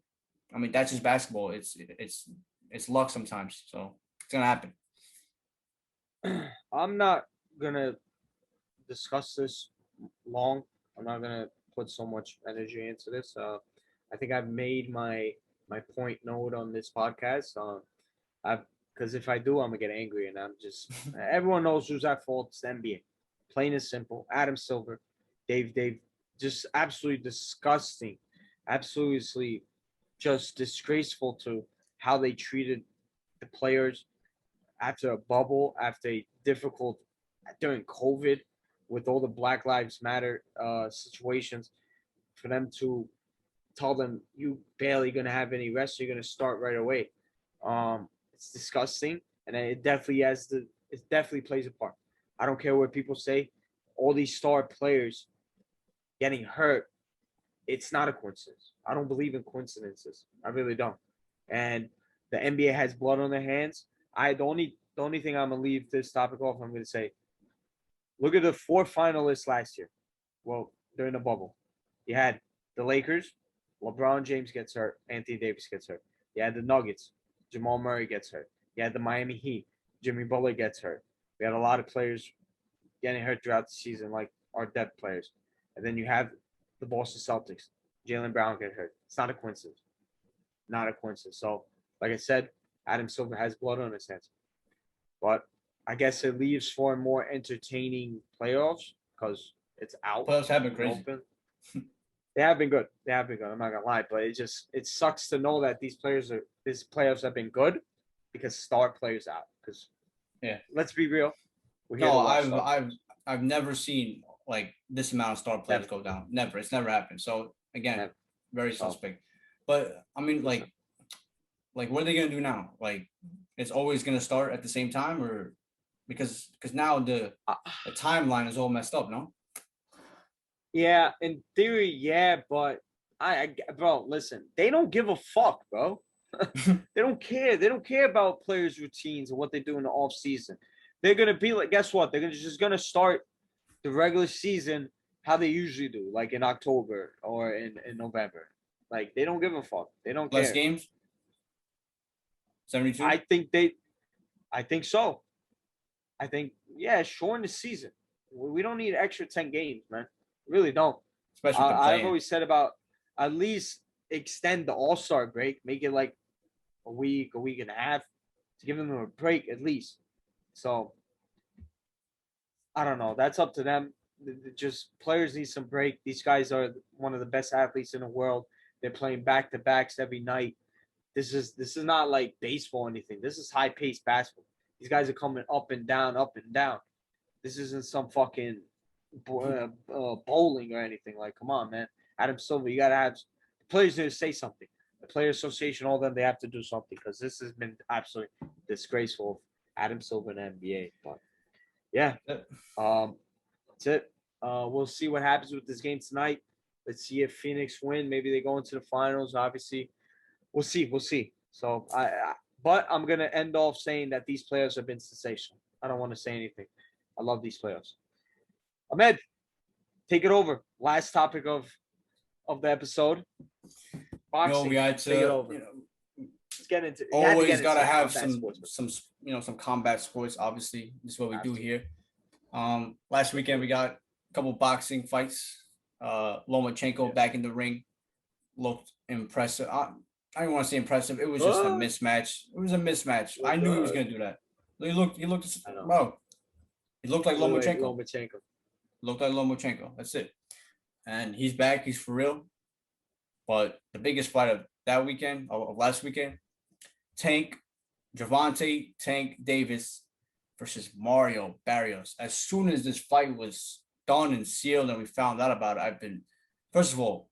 I mean that's just basketball. It's luck sometimes. So it's gonna happen. I'm not gonna discuss this long. I'm not gonna put so much energy into this. I think I've made my point note on this podcast. Because if I do, I'm gonna get angry, and I'm just everyone knows who's at fault. It's the NBA. Plain and simple. Adam Silver, Dave, just absolutely disgusting, absolutely just disgraceful to how they treated the players after a bubble, after a difficult during COVID, with all the Black Lives Matter situations, for them to tell them you barely gonna have any rest, you're gonna start right away. It's disgusting, and it definitely plays a part. I don't care what people say. All these star players getting hurt, it's not a coincidence. I don't believe in coincidences. I really don't. And the NBA has blood on their hands. The only thing I'm gonna leave this topic off, I'm gonna say, look at the 4 finalists last year. Well, during the bubble, you had the Lakers. LeBron James gets hurt. Anthony Davis gets hurt. You had the Nuggets. Jamal Murray gets hurt. You had the Miami Heat. Jimmy Butler gets hurt. We had a lot of players getting hurt throughout the season, like our depth players. And then you have the Boston Celtics. Jaylen Brown get hurt. It's not a coincidence. Not a coincidence. So, like I said, Adam Silver has blood on his hands. But I guess it leaves for more entertaining playoffs because it's out. Playoffs have been crazy. Open. They have been good. I'm not gonna lie, but it sucks to know that these playoffs have been good because star players out. Because let's be real. I've never seen like this amount of star players go down. Never. It's never happened. So again, very suspect. But I mean, like what are they gonna do now? Like it's always gonna start at the same time, or because now the timeline is all messed up, no? Yeah, in theory, yeah, but bro, listen, they don't give a fuck, bro. They don't care. They don't care about players' routines and what they do in the off season. They're gonna be like, guess what? They're just gonna start the regular season how they usually do, like in October or in November. Like they don't give a fuck. They don't Less care. games. 72. I think so. I think yeah, shorten the season. We don't need extra 10 games, man. Really don't. Especially with the I've play-in. always said about at least extend the All-Star break, make it like a week and a half to give them a break at least. So I don't know. That's up to them. Just players need some break. These guys are one of the best athletes in the world. They're playing back to backs every night. This is not like baseball or anything. This is high paced basketball. These guys are coming up and down, up and down. This isn't some fucking bowling or anything. Like, come on, man. Adam Silver, you gotta have the players need to say something. The player association, all of them, they have to do something because this has been absolutely disgraceful. Adam Silver in the NBA, but yeah, that's it. We'll see what happens with this game tonight. Let's see if Phoenix win. Maybe they go into the finals. Obviously, we'll see. We'll see. So but I'm gonna end off saying that these players have been sensational. I don't want to say anything. I love these players. Ahmed, take it over. Last topic of the episode. Boxing. We had take it to, over. Let's get into. Always gotta have sports. some combat sports. Obviously, this is what we do here. Last weekend we got a couple boxing fights. Lomachenko back in the ring looked impressive. I don't want to say impressive. It was just a mismatch. It was a mismatch. I knew he was gonna do that. He looked bro. He looked like Lomachenko. Looked like Lomachenko. That's it. And he's back. He's for real. But the biggest fight of that weekend, of last weekend, Gervonta Tank Davis versus Mario Barrios. As soon as this fight was done and sealed and we found out about it, I've been, first of all,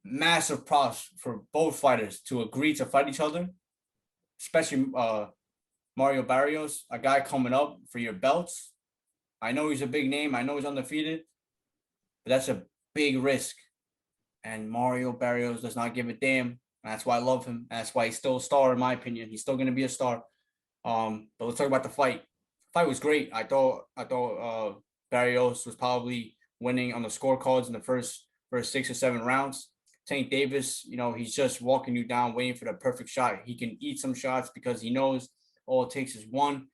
massive props for both fighters to agree to fight each other, especially Mario Barrios, a guy coming up for your belts. I know he's a big name. I know he's undefeated, but that's a big risk. And Mario Barrios does not give a damn. And that's why I love him. That's why he's still a star, in my opinion. He's still going to be a star. But let's talk about the fight. The fight was great. I thought Barrios was probably winning on the scorecards in the first 6 or 7 rounds. Tank Davis, he's just walking you down, waiting for the perfect shot. He can eat some shots because he knows all it takes is one,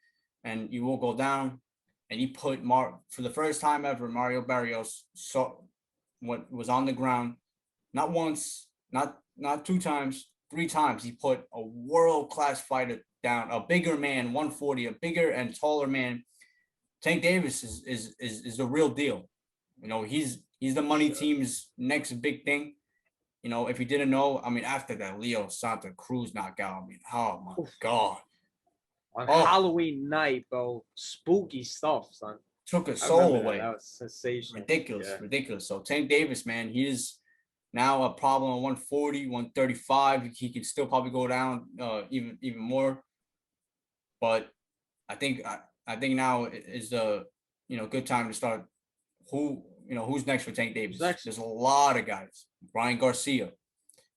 and you will go down. And he put for the first time ever, Mario Barrios saw what was on the ground. Not once, not 2 times, 3 times. He put a world-class fighter down, a bigger man, 140, a bigger and taller man. Tank Davis is the real deal. He's the money team's next big thing. If you didn't know, after that Leo Santa Cruz knockout, oh my God. On Halloween night, bro, spooky stuff, son. Took a soul away. That was sensational. Ridiculous. So Tank Davis, man, he is now a problem at 140, 135. He can still probably go down even more. But I think now is the good time to start. Who's next for Tank Davis? There's a lot of guys. Ryan Garcia,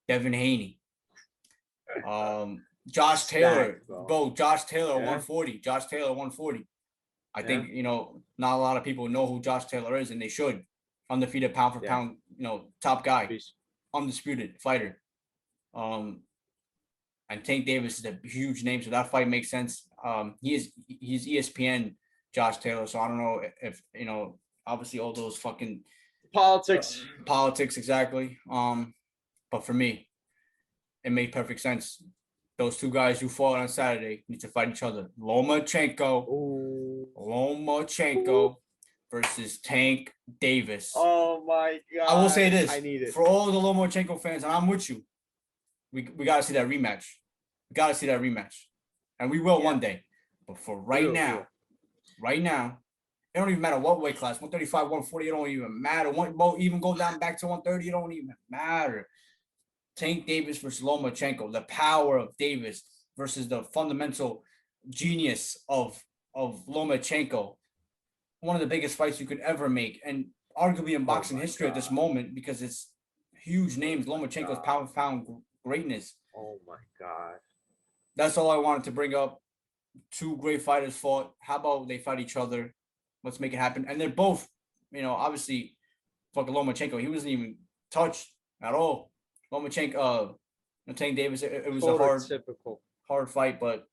Devin Haney, Josh Taylor. Josh Taylor 140. Josh Taylor 140. I think not a lot of people know who Josh Taylor is, and they should. Undefeated pound for pound, top guy, undisputed fighter. And Tank Davis is a huge name, so that fight makes sense. He's ESPN Josh Taylor, so I don't know if obviously all those fucking politics exactly. But for me, it made perfect sense. Those 2 guys who fought on Saturday need to fight each other. Lomachenko versus Tank Davis. Oh my God! I will say this: I need it for all the Lomachenko fans, and I'm with you. We got to see that rematch. And we will one day. But for right now, it don't even matter what weight class, 135, 140, it don't even matter. Even go down back to 130, it don't even matter. Tank Davis versus Lomachenko, the power of Davis versus the fundamental genius of Lomachenko. One of the biggest fights you could ever make, and arguably in boxing history at this moment, because it's huge names. Lomachenko's pound for pound greatness. Oh my God. That's all I wanted to bring up. 2 great fighters fought. How about they fight each other? Let's make it happen. And they're both, obviously, fucking Lomachenko, he wasn't even touched at all. Lomachenko, Tank Davis, it was a hard fight, but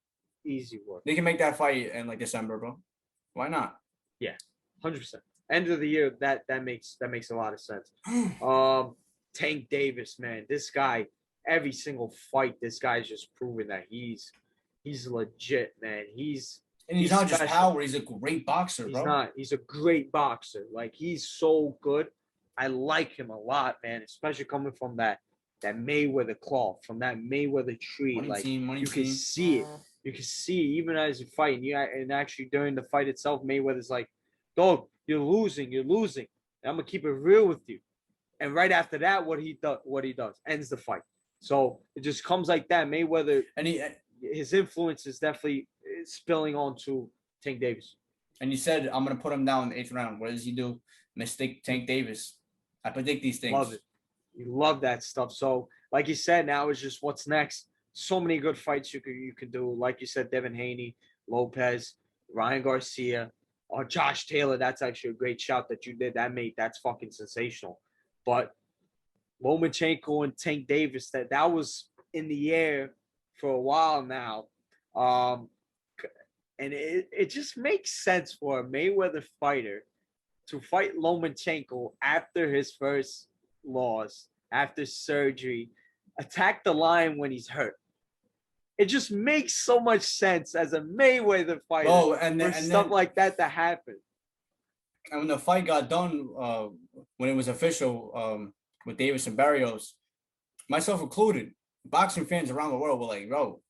easy work. They can make that fight in like December, bro. Why not? Yeah, 100%. End of the year, that makes a lot of sense. Tank Davis, man, this guy, every single fight, this guy's just proven that he's legit, man. He's not just power, he's a great boxer, bro. He's a great boxer. Like, he's so good. I like him a lot, man, especially coming from that Mayweather cloth, from that Mayweather tree. You can see it. You can see even as you're fighting. And actually during the fight itself, Mayweather's like, dog, you're losing. And I'm gonna keep it real with you. And right after that, what he does ends the fight. So it just comes like that. Mayweather and his influence is definitely spilling onto Tank Davis. And you said, I'm gonna put him down in the 8th round. What does he do? Mistake Tank Davis. I predict these things. Love it. You love that stuff. So, like you said, now it's just what's next. So many good fights you can do. Like you said, Devin Haney, Lopez, Ryan Garcia, or Josh Taylor. That's actually a great shout that you did. That's fucking sensational. But Lomachenko and Tank Davis, that was in the air for a while now. And it just makes sense for a Mayweather fighter to fight Lomachenko after his first loss, after surgery, attack the lion when he's hurt. It just makes so much sense as a Mayweather fighter for stuff like that to happen. And when the fight got done, when it was official with Davis and Barrios, myself included, boxing fans around the world were like, bro,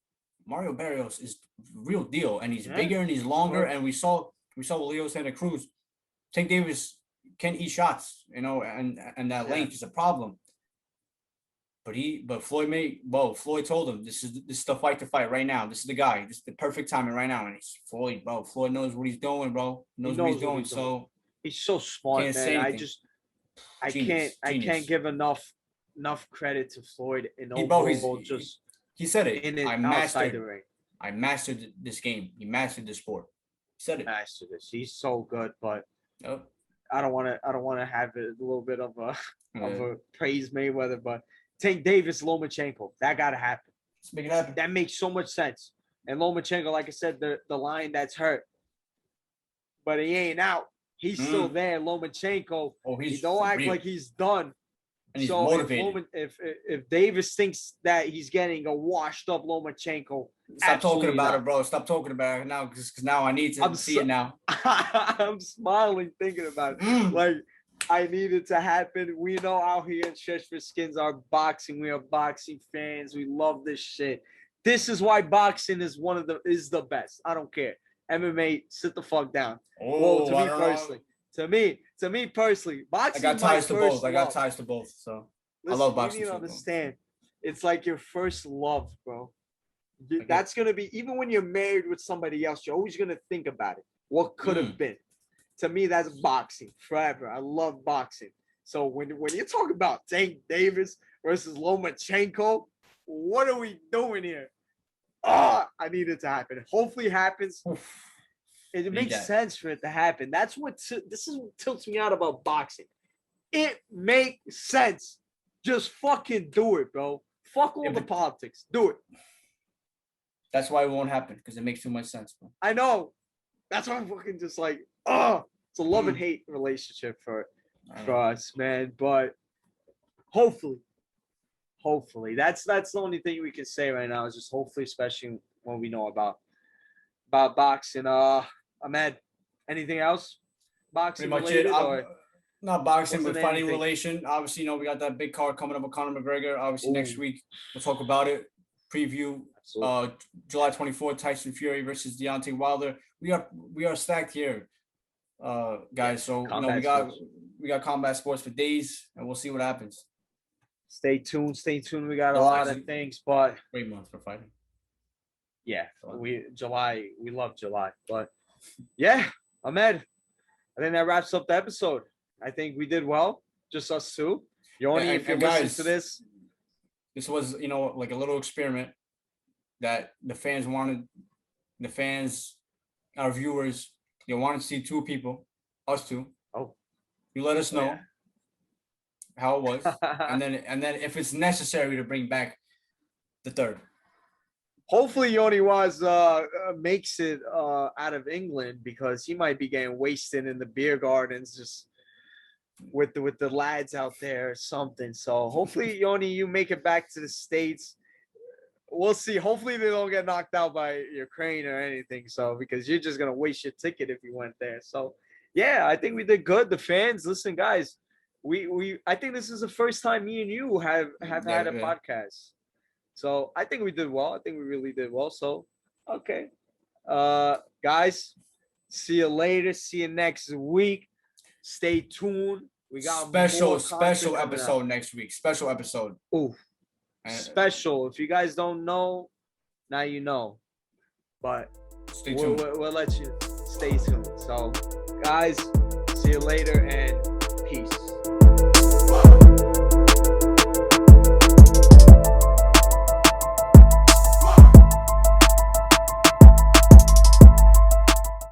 Mario Barrios is real deal, and he's bigger and he's longer. And we saw Leo Santa Cruz. Tank Davis can eat shots, and that length is a problem. But Floyd told him this is the fight to fight right now. This is the guy. This is the perfect timing right now. And it's Floyd, bro. Floyd knows what he's doing, bro. He knows what he's doing. So he's so smart, man. I can't give enough credit to Floyd in overall. He said it. I mastered this game. He mastered the sport. He said it. Mastered this. He's so good, but I don't want to have a little bit of a praise Mayweather, but Tank Davis, Lomachenko, that gotta happen. Let's make it happen. That makes so much sense. And Lomachenko, like I said, the lion that's hurt, but he ain't out. He's still there. Lomachenko. He don't act like he's done. And he's motivated. If Davis thinks that he's getting a washed up Lomachenko, stop talking about it, bro. Stop talking about it now, because now I need to see it now. I'm smiling thinking about it. Like, I need it to happen. We know out here in Stretch for Skins are boxing. We are boxing fans. We love this shit. This is why boxing is is the best. I don't care. MMA, sit the fuck down. Well, to me personally, boxing. I got ties to both. So listen, I love boxing. You need to understand, it's like your first love, bro. That's gonna be, even when you're married with somebody else, you're always gonna think about it. What could have been. To me, that's boxing forever. I love boxing. So when you talk about Tank Davis versus Lomachenko, what are we doing here? I need it to happen. Hopefully it happens. It makes sense for it to happen. This is what tilts me out about boxing. It makes sense. Just fucking do it, bro. Fuck all the politics. Do it. That's why it won't happen, because it makes too much sense, bro. I know. That's why I'm fucking just like, it's a love and hate relationship for us, man. But hopefully, that's the only thing we can say right now, is just hopefully, especially when we know about boxing. Ahmed, anything else? Boxing pretty much related, it. Not boxing, but fighting relation. Obviously, we got that big card coming up with Conor McGregor. Obviously, next week we'll talk about it. Preview. July 24th, Tyson Fury versus Deontay Wilder. We are stacked here, guys. So we got combat sports for days, and we'll see what happens. Stay tuned. We got a lot of things, but great month for fighting. Yeah, we love July, but yeah, Ahmed, I think that wraps up the episode. I think we did well, just us two. Yoni, if you're listening to this was like a little experiment that the fans wanted. The fans, our viewers, they wanted to see two people, us two. You let us know Yeah. how it was, and then if it's necessary to bring back the third. Hopefully Yoni was makes it out of England, because he might be getting wasted in the beer gardens just with the lads out there or something. So hopefully Yoni, you make it back to the States. We'll see. Hopefully they don't get knocked out by Ukraine or anything. So, because you're just gonna waste your ticket if you went there. So yeah, I think we did good. The fans, listen, guys, we I think this is the first time me and you have had a podcast. So I think we did well. I think we really did well. So okay. Guys, see you later. See you next week. Stay tuned. We got special episode next week. Special episode. Ooh. Special. If you guys don't know, now you know. But stay tuned. We'll let you stay tuned. So guys, see you later, and